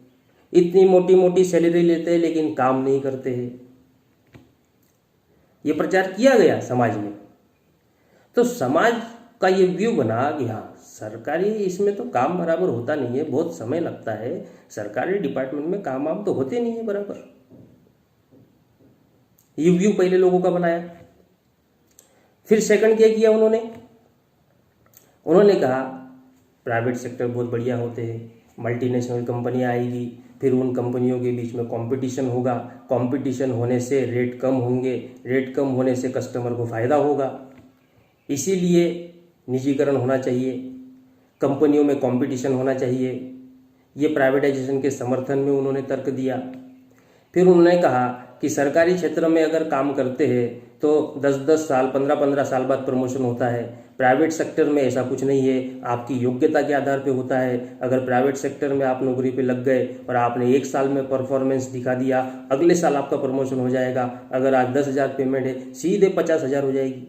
इतनी मोटी मोटी सैलरी लेते हैं लेकिन काम नहीं करते हैं। ये प्रचार किया गया समाज में। तो समाज का ये व्यू बना कि हाँ, सरकारी इसमें तो काम बराबर होता नहीं है, बहुत समय लगता है, सरकारी डिपार्टमेंट में काम वाम तो होते नहीं है बराबर। ये व्यू पहले लोगों का बनाया। फिर सेकंड क्या किया उन्होंने कहा प्राइवेट सेक्टर बहुत बढ़िया होते हैं, मल्टीनेशनल कंपनियां आएगी, फिर उन कंपनियों के बीच में कंपटीशन होगा, कंपटीशन होने से रेट कम होंगे, रेट कम होने से कस्टमर को फ़ायदा होगा, इसीलिए निजीकरण होना चाहिए, कंपनियों में कंपटीशन होना चाहिए। ये प्राइवेटाइजेशन के समर्थन में उन्होंने तर्क दिया। फिर उन्होंने कहा कि सरकारी क्षेत्र में अगर काम करते हैं तो 10-10 साल, 15-15 साल बाद प्रमोशन होता है, प्राइवेट सेक्टर में ऐसा कुछ नहीं है, आपकी योग्यता के आधार पे होता है। अगर प्राइवेट सेक्टर में आप नौकरी पे लग गए और आपने 1 साल में परफॉर्मेंस दिखा दिया, अगले साल आपका प्रमोशन हो जाएगा। अगर आज 10,000 पेमेंट है, सीधे 50,000 हो जाएगी।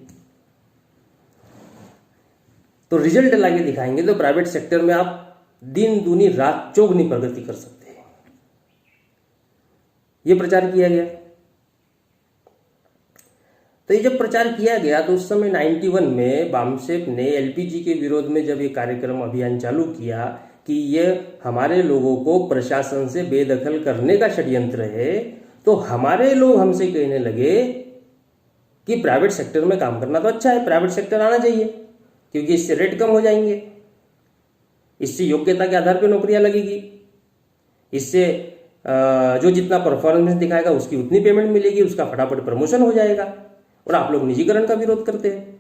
तो रिजल्ट लाके दिखाएंगे तो प्राइवेट सेक्टर में आप दिन दूनी रात चौगुनी प्रगति कर सकते हैं। ये प्रचार किया गया। तो ये जब प्रचार किया गया तो उस समय 91 में बामसेप ने एलपीजी के विरोध में जब ये कार्यक्रम अभियान चालू किया कि ये हमारे लोगों को प्रशासन से बेदखल करने का षड्यंत्र है, तो हमारे लोग हमसे कहने लगे कि प्राइवेट सेक्टर में काम करना तो अच्छा है, प्राइवेट सेक्टर आना चाहिए, क्योंकि इससे रेट कम हो जाएंगे, इससे योग्यता के आधार पर नौकरियां लगेगी, इससे जो जितना परफॉर्मेंस दिखाएगा उसकी उतनी पेमेंट मिलेगी, उसका फटाफट प्रमोशन हो जाएगा। और आप लोग निजीकरण का विरोध करते हैं।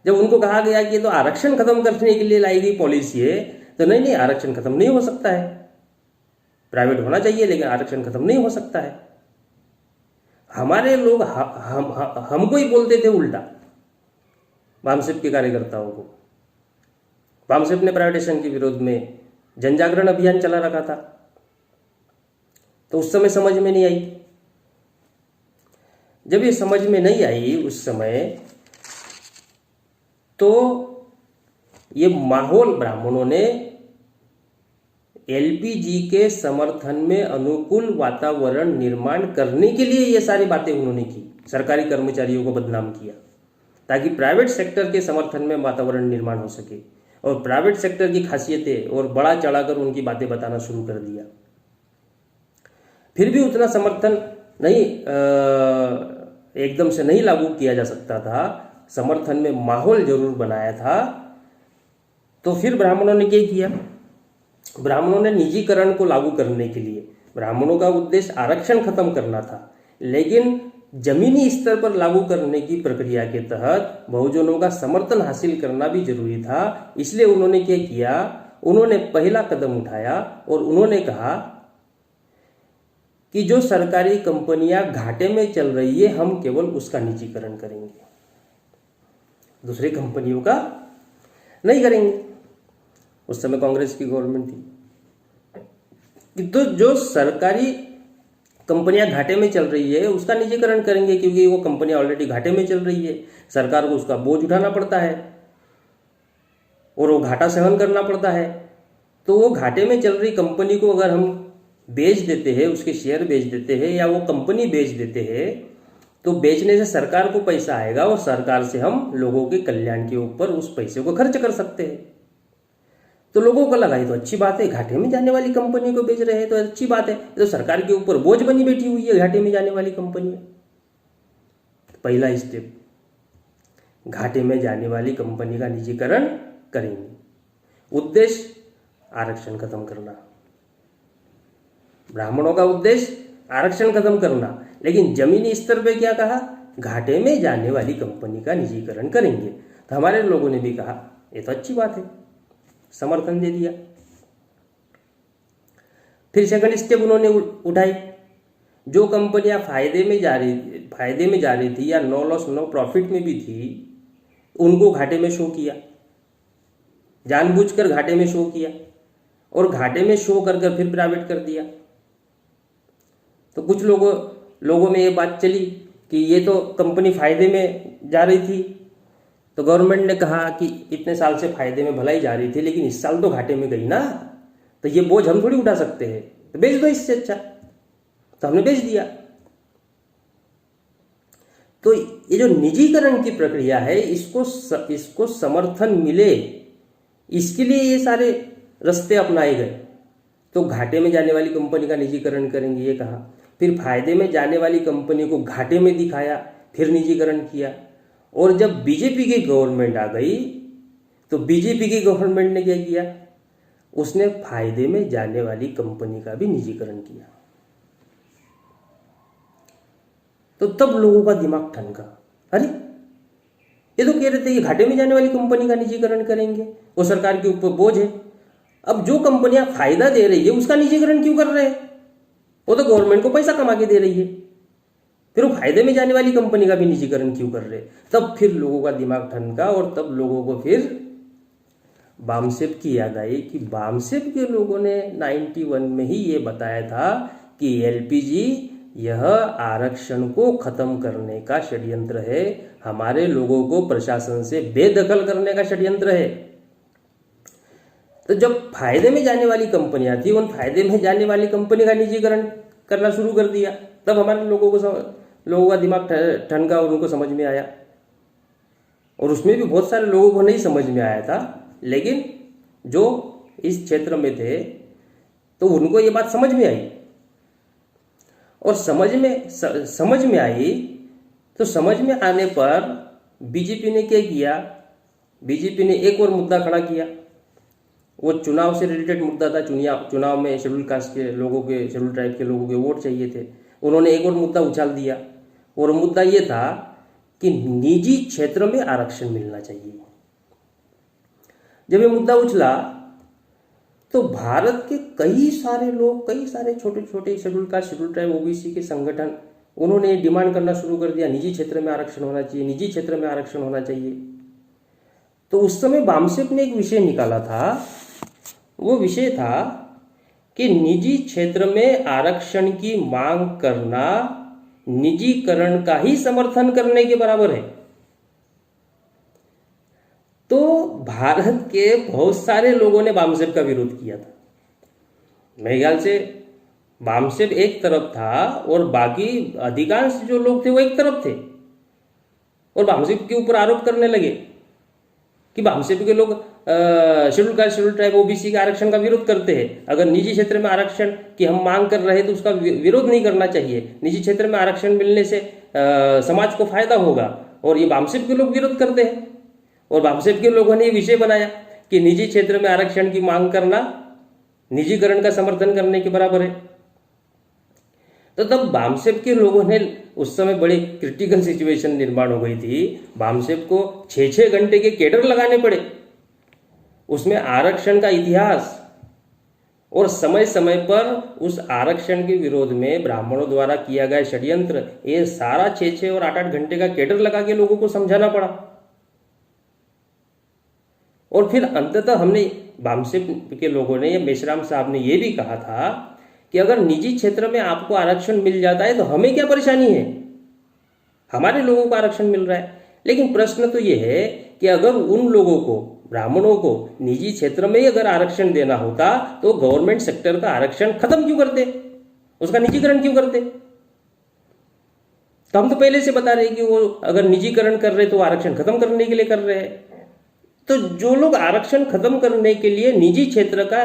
जब उनको कहा गया कि ये तो आरक्षण खत्म करने के लिए लाई गई पॉलिसी है, तो नहीं, आरक्षण खत्म नहीं हो सकता है, प्राइवेट होना चाहिए लेकिन आरक्षण खत्म नहीं हो सकता है। हमारे लोग हमको ही बोलते थे उल्टा, वामसिप के कार्यकर्ताओं को। वामसिप ने प्राइवेटाइजेशन के विरोध में जन जागरण अभियान चला रखा था, तो उस समय समझ में नहीं आई। जब ये समझ में नहीं आई उस समय, तो ये माहौल ब्राह्मणों ने एलपीजी के समर्थन में अनुकूल वातावरण निर्माण करने के लिए ये सारी बातें उन्होंने की, सरकारी कर्मचारियों को बदनाम किया, ताकि प्राइवेट सेक्टर के समर्थन में वातावरण निर्माण हो सके, और प्राइवेट सेक्टर की खासियतें और बड़ा चढ़ाकर उनकी बातें बताना शुरू कर दिया। फिर भी उतना समर्थन नहीं, एकदम से नहीं लागू किया जा सकता था, समर्थन में माहौल जरूर बनाया था। तो फिर ब्राह्मणों ने क्या किया? ब्राह्मणों ने निजीकरण को लागू करने के लिए, ब्राह्मणों का उद्देश्य आरक्षण खत्म करना था, लेकिन जमीनी स्तर पर लागू करने की प्रक्रिया के तहत बहुजनों का समर्थन हासिल करना भी जरूरी था। इसलिए उन्होंने क्या किया? उन्होंने पहला कदम उठाया और उन्होंने कहा कि जो सरकारी कंपनियां घाटे में चल रही है, हम केवल उसका निजीकरण करेंगे, दूसरी कंपनियों का नहीं करेंगे। उस समय कांग्रेस की गवर्नमेंट थी। तो जो सरकारी कंपनियां घाटे में चल रही है उसका निजीकरण करेंगे, क्योंकि वो कंपनियां ऑलरेडी घाटे में चल रही है, सरकार को उसका बोझ उठाना पड़ता है और वो घाटा सहन करना पड़ता है। तो वो घाटे में चल रही कंपनी को अगर हम बेच देते हैं, उसके शेयर बेच देते हैं या वो कंपनी बेच देते हैं, तो बेचने से सरकार को पैसा आएगा और सरकार से हम लोगों के कल्याण के ऊपर उस पैसे को खर्च कर सकते हैं। तो लोगों को लगा ये तो अच्छी बात है, घाटे में जाने वाली कंपनी को बेच रहे हैं तो अच्छी बात है, तो सरकार के ऊपर बोझ बनी बैठी हुई है घाटे में जाने वाली कंपनी। पहला स्टेप, घाटे में जाने वाली कंपनी का निजीकरण करेंगे, उद्देश्य आरक्षण खत्म करना, ब्राह्मणों का उद्देश्य आरक्षण खत्म करना, लेकिन जमीनी स्तर पे क्या कहा? घाटे में जाने वाली कंपनी का निजीकरण करेंगे। तो हमारे लोगों ने भी कहा ये तो अच्छी बात है, समर्थन दे दिया। फिर सेकंड स्टेप उन्होंने उठाई, जो कंपनियां फायदे में जा रही थी या नो लॉस नो प्रॉफिट में भी थी, उनको घाटे में शो किया, जानबूझकर घाटे में शो किया, और घाटे में शो कर फिर प्राइवेट कर दिया। तो कुछ लोगों में ये बात चली कि ये तो कंपनी फायदे में जा रही थी, तो गवर्नमेंट ने कहा कि इतने साल से फायदे में भलाई जा रही थी, लेकिन इस साल तो घाटे में गई ना, तो ये बोझ हम थोड़ी उठा सकते हैं, तो बेच दो इससे अच्छा। तो हमने बेच दिया। तो ये जो निजीकरण की प्रक्रिया है, इसको समर्थन मिले, इसके लिए ये सारे रास्ते अपनाए गए। तो घाटे में जाने वाली कंपनी का निजीकरण करेंगे ये कहा, फिर फायदे में जाने वाली कंपनी को घाटे में दिखाया, फिर निजीकरण किया। और जब बीजेपी की गवर्नमेंट आ गई, तो बीजेपी की गवर्नमेंट ने क्या किया? उसने फायदे में जाने वाली कंपनी का भी निजीकरण किया। तो तब लोगों का दिमाग ठनका, अरे ये तो कह रहे थे ये घाटे में जाने वाली कंपनी का निजीकरण करेंगे, वो सरकार के ऊपर बोझ है। अब जो कंपनियां फायदा दे रही है उसका निजीकरण क्यों कर रहे हैं? वो तो गवर्नमेंट को पैसा कमा के दे रही है, फिर वो फायदे में जाने वाली कंपनी का भी निजीकरण क्यों कर रहे? तब फिर लोगों का दिमाग ठनका और तब लोगों को फिर बामसेप की याद आई कि बामसेप के लोगों ने 91 में ही ये बताया था कि एलपीजी यह आरक्षण को खत्म करने का षड्यंत्र है, हमारे लोगों को प्रशासन से बेदखल करने का षड्यंत्र है। तो जब फायदे में जाने वाली कंपनियां थी, उन फायदे में जाने वाली कंपनी का निजीकरण करना शुरू कर दिया। तब हमारे लोगों का दिमाग ठनका और उनको समझ में आया। और उसमें भी बहुत सारे लोगों को नहीं समझ में आया था, लेकिन जो इस क्षेत्र में थे तो उनको ये बात समझ में आई, और समझ में आई तो समझ में आने पर बीजेपी ने क्या किया, बीजेपी ने एक और मुद्दा खड़ा किया। वो चुनाव से रिलेटेड मुद्दा था। चुनाव में शेड्यूल कास्ट के लोगों के, शेड्यूल ट्राइब के लोगों के वोट चाहिए थे। उन्होंने एक और मुद्दा उछाल दिया, और मुद्दा ये था कि निजी क्षेत्र में आरक्षण मिलना चाहिए। जब ये मुद्दा उछला तो भारत के कई सारे लोग, कई सारे छोटे छोटे schedule caste, schedule tribe, OBC के संगठन, उन्होंने डिमांड करना शुरू कर दिया, निजी क्षेत्र में आरक्षण होना चाहिए, निजी क्षेत्र में आरक्षण होना चाहिए। तो उस समय बामसेप ने एक विषय निकाला था, वो विषय था कि निजी क्षेत्र में आरक्षण की मांग करना निजीकरण का ही समर्थन करने के बराबर है। तो भारत के बहुत सारे लोगों ने बामसेप का विरोध किया था। मेरे ख्याल से बामसेप एक तरफ था और बाकी अधिकांश जो लोग थे वो एक तरफ थे, और बामसेप के ऊपर आरोप करने लगे कि बामसेप के लोग schedule caste, schedule tribe, OBC के आरक्षण का विरोध करते हैं। अगर निजी क्षेत्र में आरक्षण की हम मांग कर रहे हैं तो उसका विरोध नहीं करना चाहिए। निजी क्षेत्र में आरक्षण मिलने से समाज को फायदा होगा, और ये बामसेप के लोग विरोध करते हैं। और बामसेप के लोगों ने ये विषय बनाया कि निजी क्षेत्र में आरक्षण की मांग करना निजीकरण का समर्थन करने के बराबर है। तो तब बामसेप के लोगों ने, उस समय बड़ी क्रिटिकल सिचुएशन निर्माण हो गई थी, बामसेप को 6-6 घंटे के कैडर लगाने पड़े। उसमें आरक्षण का इतिहास और समय समय पर उस आरक्षण के विरोध में ब्राह्मणों द्वारा किया गया षड्यंत्र, ये सारा 6-6 और 8-8 घंटे का कैडर लगा के लोगों को समझाना पड़ा। और फिर अंततः हमने, बामसेप के लोगों ने, या मेश्राम साहब ने ये भी कहा था कि अगर निजी क्षेत्र में आपको आरक्षण मिल जाता है तो हमें क्या परेशानी है, हमारे लोगों को आरक्षण मिल रहा है। लेकिन प्रश्न तो ये है कि अगर उन लोगों को, ब्राह्मणों को निजी क्षेत्र में ही अगर आरक्षण देना होता तो गवर्नमेंट सेक्टर का आरक्षण खत्म क्यों करते, उसका निजीकरण क्यों करते? तो हम तो पहले से बता रहे कि वो अगर निजीकरण कर रहे तो आरक्षण खत्म करने के लिए कर रहे हैं। तो जो लोग आरक्षण खत्म करने के लिए निजी क्षेत्र का,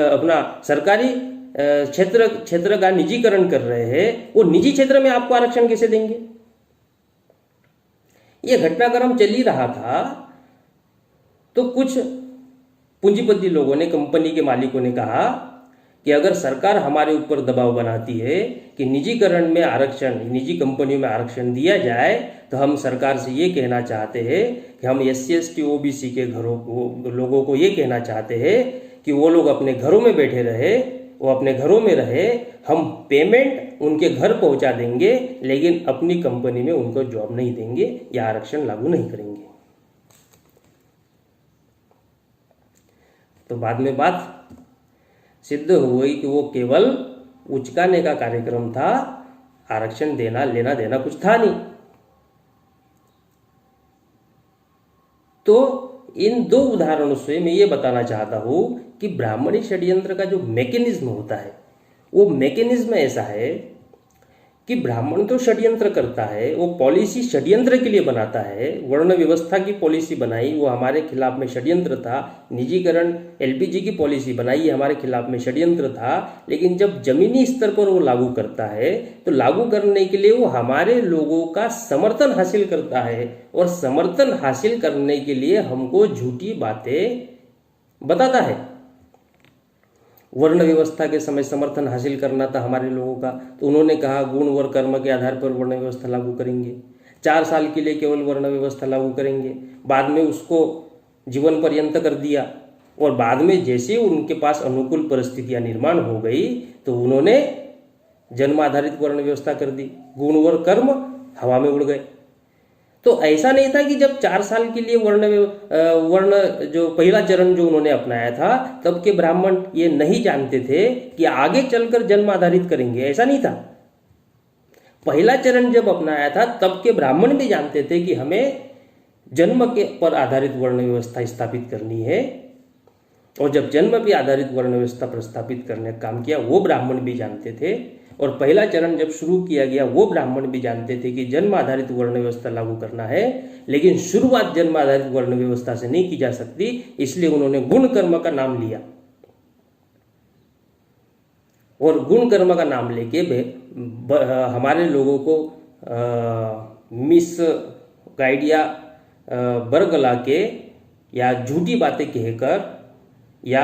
अपना सरकारी क्षेत्र का निजीकरण कर रहे हैं, वो निजी क्षेत्र में आपको आरक्षण कैसे देंगे? ये घटनाक्रम चल ही रहा था। तो कुछ पूंजीपति लोगों ने, कंपनी के मालिकों ने कहा कि अगर सरकार हमारे ऊपर दबाव बनाती है कि निजीकरण में आरक्षण, निजी कंपनियों में आरक्षण दिया जाए, तो हम सरकार से ये कहना चाहते हैं कि हम SC ST OBC के लोगों को ये कहना चाहते हैं कि वो लोग अपने घरों में बैठे रहे, वो अपने घरों में रहे, हम पेमेंट उनके घर पहुंचा देंगे, लेकिन अपनी कंपनी में उनको जॉब नहीं देंगे या आरक्षण लागू नहीं करेंगे। तो बाद में बात सिद्ध हो गई कि वो केवल उचकाने का कार्यक्रम था, आरक्षण देना, लेना देना कुछ था नहीं। तो इन दो उदाहरणों से मैं ये बताना चाहता हूं कि ब्राह्मणी षड्यंत्र का जो मैकेनिज्म होता है, वो मैकेनिज्म ऐसा है कि ब्राह्मण तो षड्यंत्र करता है, वो पॉलिसी षड्यंत्र के लिए बनाता है। वर्ण व्यवस्था की पॉलिसी बनाई, वो हमारे खिलाफ में षड्यंत्र था। निजीकरण, LPG की पॉलिसी बनाई, हमारे खिलाफ में षड्यंत्र था। लेकिन जब जमीनी स्तर पर वो लागू करता है तो लागू करने के लिए वो हमारे लोगों का समर्थन हासिल करता है, और समर्थन हासिल करने के लिए हमको झूठी बातें बताता है। वर्ण व्यवस्था के समय समर्थन हासिल करना था हमारे लोगों का, तो उन्होंने कहा गुण व कर्म के आधार पर वर्ण व्यवस्था लागू करेंगे, 4 साल के लिए केवल वर्ण व्यवस्था लागू करेंगे। बाद में उसको जीवन पर्यंत कर दिया, और बाद में जैसे उनके पास अनुकूल परिस्थितियां निर्माण हो गई तो उन्होंने जन्म आधारित वर्ण व्यवस्था कर दी। गुण व कर्म हवा में उड़ गए। तो ऐसा नहीं था कि जब 4 साल के लिए वर्ण जो पहला चरण जो उन्होंने अपनाया था, तब के ब्राह्मण ये नहीं जानते थे कि आगे चलकर जन्म आधारित करेंगे, ऐसा नहीं था। पहला चरण जब अपनाया था तब के ब्राह्मण भी जानते थे कि हमें जन्म के पर आधारित वर्ण व्यवस्था स्थापित करनी है, और जब जन्म पे आधारित वर्ण व्यवस्था प्रस्थापित करने का काम किया, वो ब्राह्मण भी जानते थे। और पहला चरण जब शुरू किया गया, वो ब्राह्मण भी जानते थे कि जन्म आधारित वर्ण व्यवस्था लागू करना है, लेकिन शुरुआत जन्म आधारित वर्ण व्यवस्था से नहीं की जा सकती, इसलिए उन्होंने गुण कर्म का नाम लिया। और गुण कर्म का नाम लेके हमारे लोगों को मिस गाइड या बरगला के या झूठी बातें कहकर या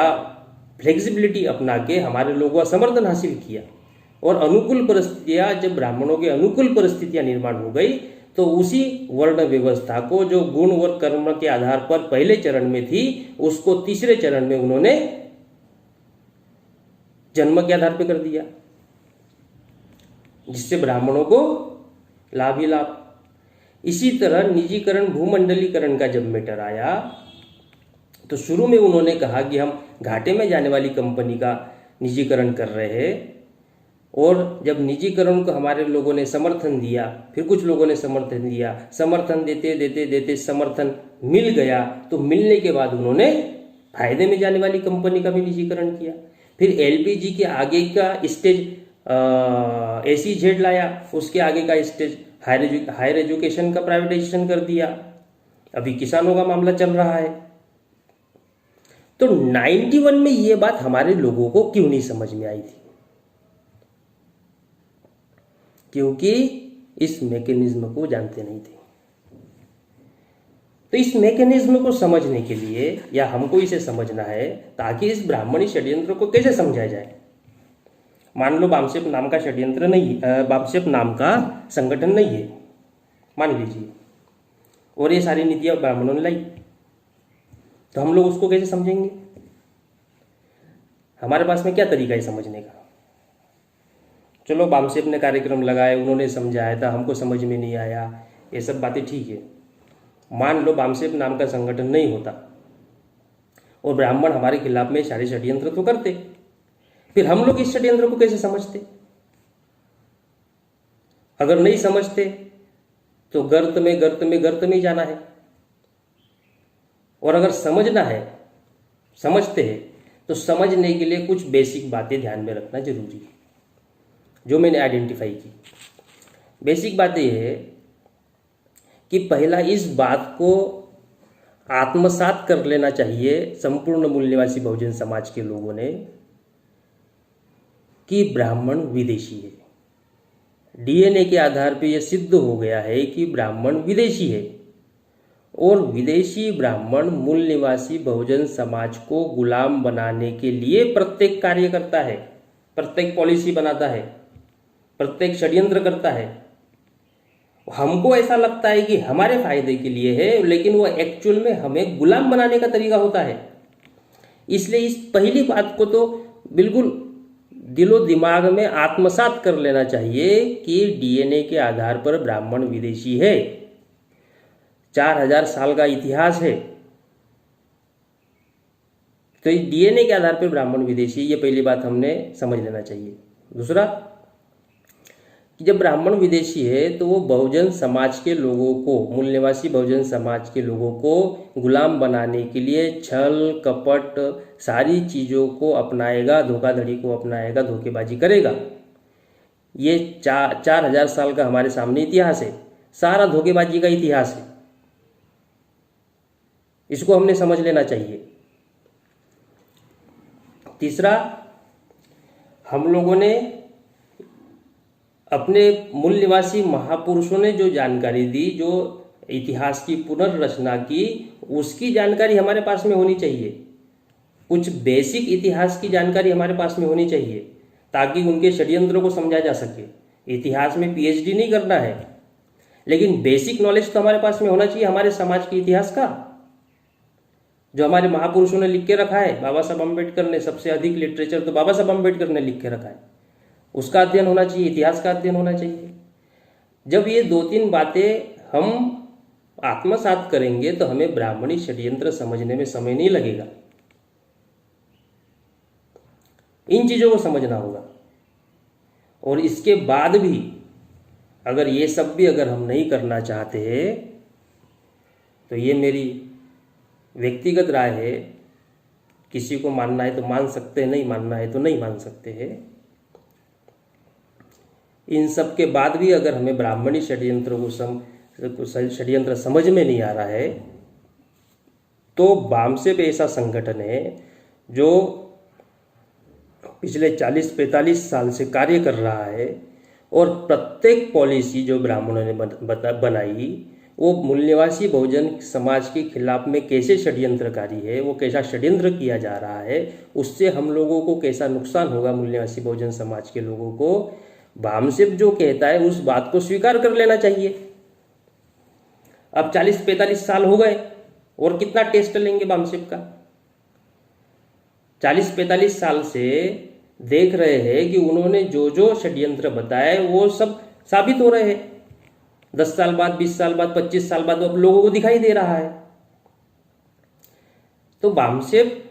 फ्लेक्सिबिलिटी अपना के हमारे लोगों का समर्थन हासिल किया। और अनुकूल परिस्थितियां, जब ब्राह्मणों के अनुकूल परिस्थितियां निर्माण हो गई तो उसी वर्ण व्यवस्था को जो गुण और कर्म के आधार पर पहले चरण में थी उसको तीसरे चरण में उन्होंने जन्म के आधार पर कर दिया, जिससे ब्राह्मणों को लाभ ही लाभ। इसी तरह निजीकरण भूमंडलीकरण का जब मैटर आया तो शुरू में उन्होंने कहा कि हम घाटे में जाने वाली कंपनी का निजीकरण कर रहे हैं, और जब निजीकरण को हमारे लोगों ने समर्थन दिया, फिर कुछ लोगों ने समर्थन दिया, समर्थन देते देते देते समर्थन मिल गया, तो मिलने के बाद उन्होंने फायदे में जाने वाली कंपनी का भी निजीकरण किया। फिर एलपीजी के आगे का स्टेज एसीजेड लाया, उसके आगे का स्टेज हायर एजुकेशन का प्राइवेटाइजेशन कर दिया। अभी किसानों का मामला चल रहा है। तो 91 में ये बात हमारे लोगों को क्यों नहीं समझ में आई थी? क्योंकि इस मैकेनिज्म को जानते नहीं थे। तो इस मैकेनिज्म को समझने के लिए, या हमको इसे समझना है ताकि इस ब्राह्मणी षड्यंत्र को कैसे समझा जाए। मान लो वामसेप नाम का षड्यंत्र नहीं, वामसेप नाम का संगठन नहीं है, मान लीजिए, और ये सारी नीतियां ब्राह्मणों ने लाई, तो हम लोग उसको कैसे समझेंगे? हमारे पास में क्या तरीका है समझने का? चलो वामसेप ने कार्यक्रम लगाए, उन्होंने समझाया था, हमको समझ में नहीं आया, ये सब बातें ठीक है। मान लो वामसेप नाम का संगठन नहीं होता और ब्राह्मण हमारे खिलाफ में सारे षड्यंत्र तो करते, फिर हम लोग इस षड्यंत्र को कैसे समझते? अगर नहीं समझते तो गर्त में ही जाना है। और अगर समझना है, समझते हैं, तो समझने के लिए कुछ बेसिक बातें ध्यान में रखना जरूरी है, जो मैंने आइडेंटिफाई की। बेसिक बातें यह है कि पहला इस बात को आत्मसात कर लेना चाहिए संपूर्ण मूल निवासी बहुजन समाज के लोगों ने कि ब्राह्मण विदेशी है। डीएनए के आधार पर यह सिद्ध हो गया है कि ब्राह्मण विदेशी है, और विदेशी ब्राह्मण मूल निवासी बहुजन समाज को गुलाम बनाने के लिए प्रत्येक कार्य करता है, प्रत्येक पॉलिसी बनाता है, प्रत्येक षड्यंत्र करता है। हमको ऐसा लगता है कि हमारे फायदे के लिए है, लेकिन वो एक्चुअल में हमें गुलाम बनाने का तरीका होता है। इसलिए इस पहली बात को तो बिल्कुल दिलो दिमाग में आत्मसात कर लेना चाहिए कि डीएनए के आधार पर ब्राह्मण विदेशी है। 4000 साल का इतिहास है, तो इस डीएनए के आधार पर ब्राह्मण विदेशी, ये पहली बात हमने समझ लेना चाहिए। दूसरा, कि जब ब्राह्मण विदेशी है तो वो बहुजन समाज के लोगों को, मूल निवासी बहुजन समाज के लोगों को गुलाम बनाने के लिए छल कपट सारी चीज़ों को अपनाएगा, धोखाधड़ी को अपनाएगा, धोखेबाजी करेगा। ये 4000 साल का हमारे सामने इतिहास है, सारा धोखेबाजी का इतिहास है। इसको हमने समझ लेना चाहिए। तीसरा, हम लोगों ने अपने मूल निवासी महापुरुषों ने जो जानकारी दी, जो इतिहास की पुनर्रचना की, उसकी जानकारी हमारे पास में होनी चाहिए। कुछ बेसिक इतिहास की जानकारी हमारे पास में होनी चाहिए ताकि उनके षड्यंत्रों को समझा जा सके। इतिहास में पीएचडी नहीं करना है, लेकिन बेसिक नॉलेज तो हमारे पास में होना चाहिए हमारे समाज के इतिहास का, जो हमारे महापुरुषों ने लिख के रखा है। बाबा साहब अम्बेडकर ने, सबसे अधिक लिटरेचर तो बाबा साहब अम्बेडकर ने लिख के रखा है, उसका अध्ययन होना चाहिए, इतिहास का अध्ययन होना चाहिए। जब ये 2-3 बातें हम आत्मसात करेंगे तो हमें ब्राह्मणी षड्यंत्र समझने में समय नहीं लगेगा। इन चीजों को समझना होगा। और इसके बाद भी अगर ये सब भी अगर हम नहीं करना चाहते हैं तो ये मेरी व्यक्तिगत राय है, किसी को मानना है तो मान सकते हैं, नहीं मानना है तो नहीं मान सकते हैं। इन सब के बाद भी अगर हमें ब्राह्मणी षड्यंत्र को षड्यंत्र समझ में नहीं आ रहा है तो वामसेप ऐसा संगठन है जो पिछले 40-45 साल से कार्य कर रहा है और प्रत्येक पॉलिसी जो ब्राह्मणों ने बनाई वो मूल्यवासी बहुजन समाज के खिलाफ में कैसे षड्यंत्रकारी है, वो कैसा षड्यंत्र किया जा रहा है, उससे हम लोगों को कैसा नुकसान होगा मूल्यवासी बहुजन समाज के लोगों को, भामसेप जो कहता है उस बात को स्वीकार कर लेना चाहिए। अब 40-45 साल हो गए और कितना टेस्ट लेंगे भामसेप का। 40-45 साल से देख रहे हैं कि उन्होंने जो जो षड्यंत्र बताए वो सब साबित हो रहे हैं। 10 साल बाद, 20 साल बाद, 25 साल बाद अब लोगों को दिखाई दे रहा है। तो भामसेप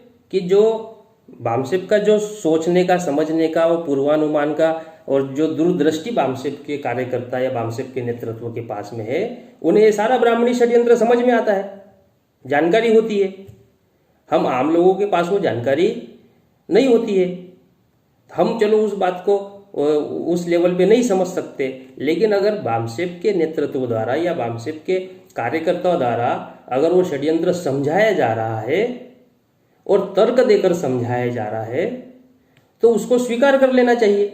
का जो सोचने का, समझने का, वो पूर्वानुमान का और जो दूरदृष्टि भामसेप के कार्यकर्ता या भामसेप के नेतृत्व के पास में है, उन्हें ये सारा ब्राह्मणी षड्यंत्र समझ में आता है, जानकारी होती है। हम आम लोगों के पास वो जानकारी नहीं होती है, हम चलो उस बात को उस लेवल पे नहीं समझ सकते। लेकिन अगर भामसेप के नेतृत्व द्वारा या भामसेप के कार्यकर्ताओं द्वारा अगर वो षड्यंत्र समझाया जा रहा है और तर्क देकर समझाया जा रहा है तो उसको स्वीकार कर लेना चाहिए।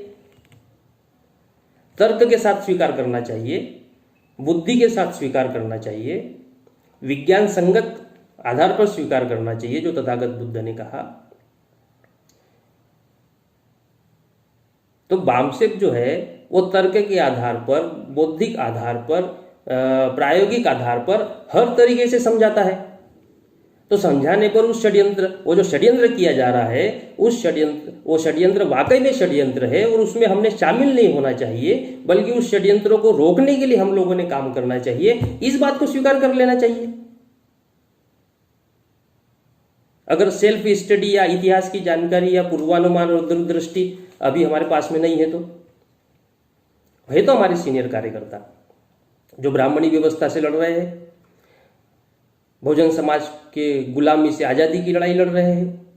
तर्क के साथ स्वीकार करना चाहिए, बुद्धि के साथ स्वीकार करना चाहिए, विज्ञान संगत आधार पर स्वीकार करना चाहिए, जो तथागत बुद्ध ने कहा। तो भामसेप जो है वो तर्क के आधार पर, बौद्धिक आधार पर, प्रायोगिक आधार पर हर तरीके से समझाता है। तो समझाने पर उस षड्यंत्र, वो जो षड्यंत्र किया जा रहा है वो षड्यंत्र वाकई में षड्यंत्र है और उसमें हमने शामिल नहीं होना चाहिए, बल्कि उस षड्यंत्रों को रोकने के लिए हम लोगों ने काम करना चाहिए, इस बात को स्वीकार कर लेना चाहिए। अगर सेल्फ स्टडी या इतिहास की जानकारी या पूर्वानुमान और दूरदृष्टि अभी हमारे पास में नहीं है तो हमारे सीनियर कार्यकर्ता जो ब्राह्मणी व्यवस्था से लड़ रहे हैं, बहुजन समाज के गुलामी से आजादी की लड़ाई लड़ रहे हैं,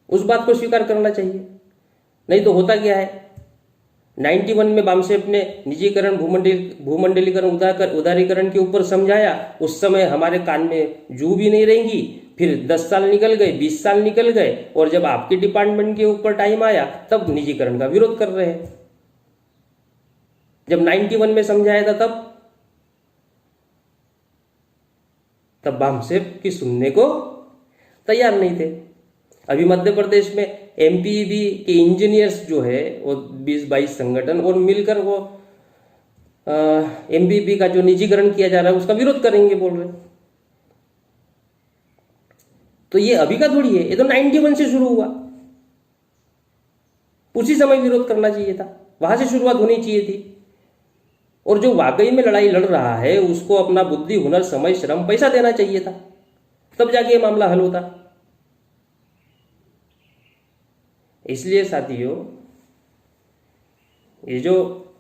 उस बात को स्वीकार करना चाहिए। नहीं तो होता क्या है, 91 में भामसेप ने निजीकरण, भूमंडलीकरण, उदारीकरण के ऊपर समझाया। उस समय हमारे कान में जू भी नहीं रहेंगी। फिर 10 साल निकल गए, 20 साल निकल गए और जब आपके डिपार्टमेंट के ऊपर टाइम आया तब निजीकरण का विरोध कर रहे हैं। जब 91 में समझाया था तब भामसेप की सुनने को तैयार नहीं थे। अभी मध्य प्रदेश में एमपीईबी के इंजीनियर्स जो है वो 20-22 संगठन और मिलकर वो एमपीईबी का जो निजीकरण किया जा रहा है उसका विरोध करेंगे बोल रहे। तो ये अभी का थोड़ी है, ये तो 91 से शुरू हुआ। उसी समय विरोध करना चाहिए था, वहां से शुरुआत होनी चाहिए थी। और जो वाकई में लड़ाई लड़ रहा है उसको अपना बुद्धि, हुनर, समय, श्रम, पैसा देना चाहिए था, तब जाके ये मामला हल होता। इसलिए साथियों, ये जो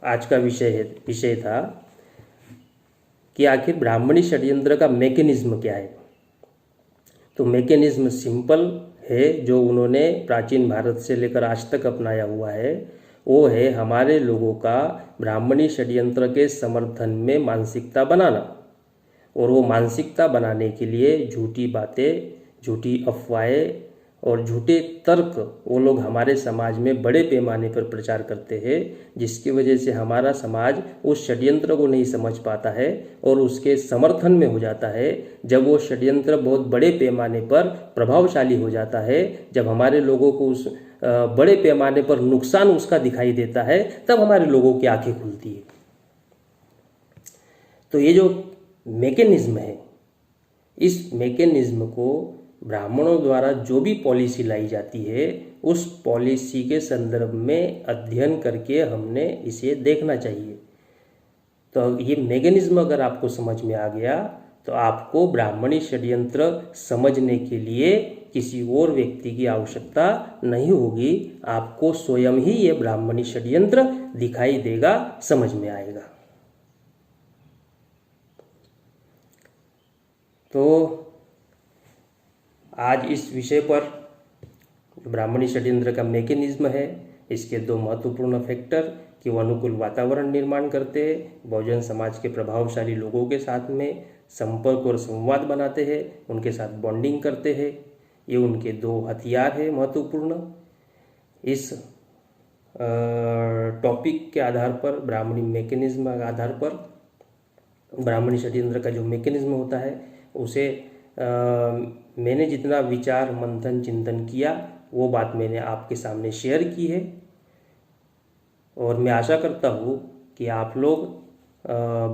आज का विषय था कि आखिर ब्राह्मणी षड्यंत्र का मैकेनिज्म क्या है। तो मैकेनिज्म सिंपल है, जो उन्होंने प्राचीन भारत से लेकर आज तक अपनाया हुआ है, वो है हमारे लोगों का ब्राह्मणी षड्यंत्र के समर्थन में मानसिकता बनाना। और वो मानसिकता बनाने के लिए झूठी बातें, झूठी अफवाहें और झूठे तर्क वो लोग हमारे समाज में बड़े पैमाने पर प्रचार करते हैं, जिसकी वजह से हमारा समाज उस षड्यंत्र को नहीं समझ पाता है और उसके समर्थन में हो जाता है। जब वो षड्यंत्र बहुत बड़े पैमाने पर प्रभावशाली हो जाता है, जब हमारे लोगों को उस बड़े पैमाने पर नुकसान उसका दिखाई देता है, तब हमारे लोगों की आंखें खुलती है। तो ये जो मैकेनिज्म है, इस मैकेनिज्म को ब्राह्मणों द्वारा जो भी पॉलिसी लाई जाती है उस पॉलिसी के संदर्भ में अध्ययन करके हमने इसे देखना चाहिए। तो ये मैकेनिज्म अगर आपको समझ में आ गया तो आपको ब्राह्मणी षड्यंत्र समझने के लिए किसी और व्यक्ति की आवश्यकता नहीं होगी, आपको स्वयं ही ये ब्राह्मणी षड्यंत्र दिखाई देगा, समझ में आएगा। तो आज इस विषय पर ब्राह्मणी षड्यंत्र का मैकेनिज्म है, इसके दो महत्वपूर्ण फैक्टर कि वो अनुकूल वातावरण निर्माण करते हैं, बहुजन समाज के प्रभावशाली लोगों के साथ में संपर्क और संवाद बनाते हैं, उनके साथ बॉन्डिंग करते हैं। ये उनके दो हथियार हैं महत्वपूर्ण। इस टॉपिक के आधार पर, ब्राह्मणी मैकेनिज्म के आधार पर, ब्राह्मणी षड्यंत्र का जो मैकेनिज्म होता है उसे मैंने जितना विचार मंथन चिंतन किया वो बात मैंने आपके सामने शेयर की है। और मैं आशा करता हूँ कि आप लोग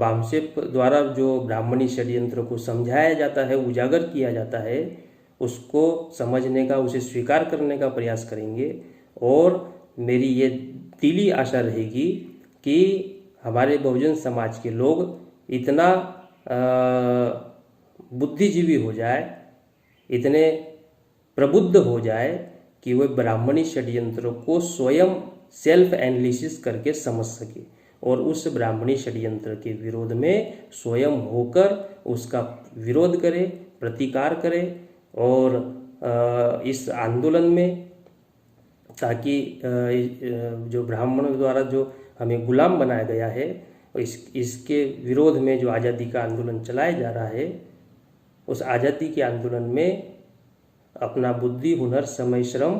वामसेप द्वारा जो ब्राह्मणी षड्यंत्र को समझाया जाता है, उजागर किया जाता है, उसको समझने का, उसे स्वीकार करने का प्रयास करेंगे। और मेरी ये दिली आशा रहेगी कि हमारे बहुजन समाज के लोग इतना बुद्धिजीवी हो जाए, इतने प्रबुद्ध हो जाए कि वे ब्राह्मणी षड्यंत्र को स्वयं सेल्फ एनालिसिस करके समझ सके और उस ब्राह्मणी षड्यंत्र के विरोध में स्वयं होकर उसका विरोध करे, प्रतिकार करे। और इस आंदोलन में, ताकि जो ब्राह्मणों द्वारा जो हमें गुलाम बनाया गया है, इसके विरोध में जो आज़ादी का आंदोलन चलाया जा रहा है, उस आज़ादी के आंदोलन में अपना बुद्धि, हुनर, समय, श्रम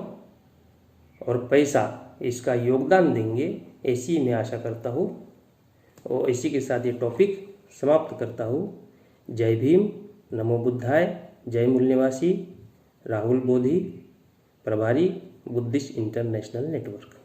और पैसा, इसका योगदान देंगे, ऐसी मैं आशा करता हूँ। और इसी के साथ ये टॉपिक समाप्त करता हूँ। जय भीम, नमो बुद्धाय, जय मूल निवासी, राहुल बोधी, प्रभारी बुद्धिस्ट इंटरनेशनल नेटवर्क।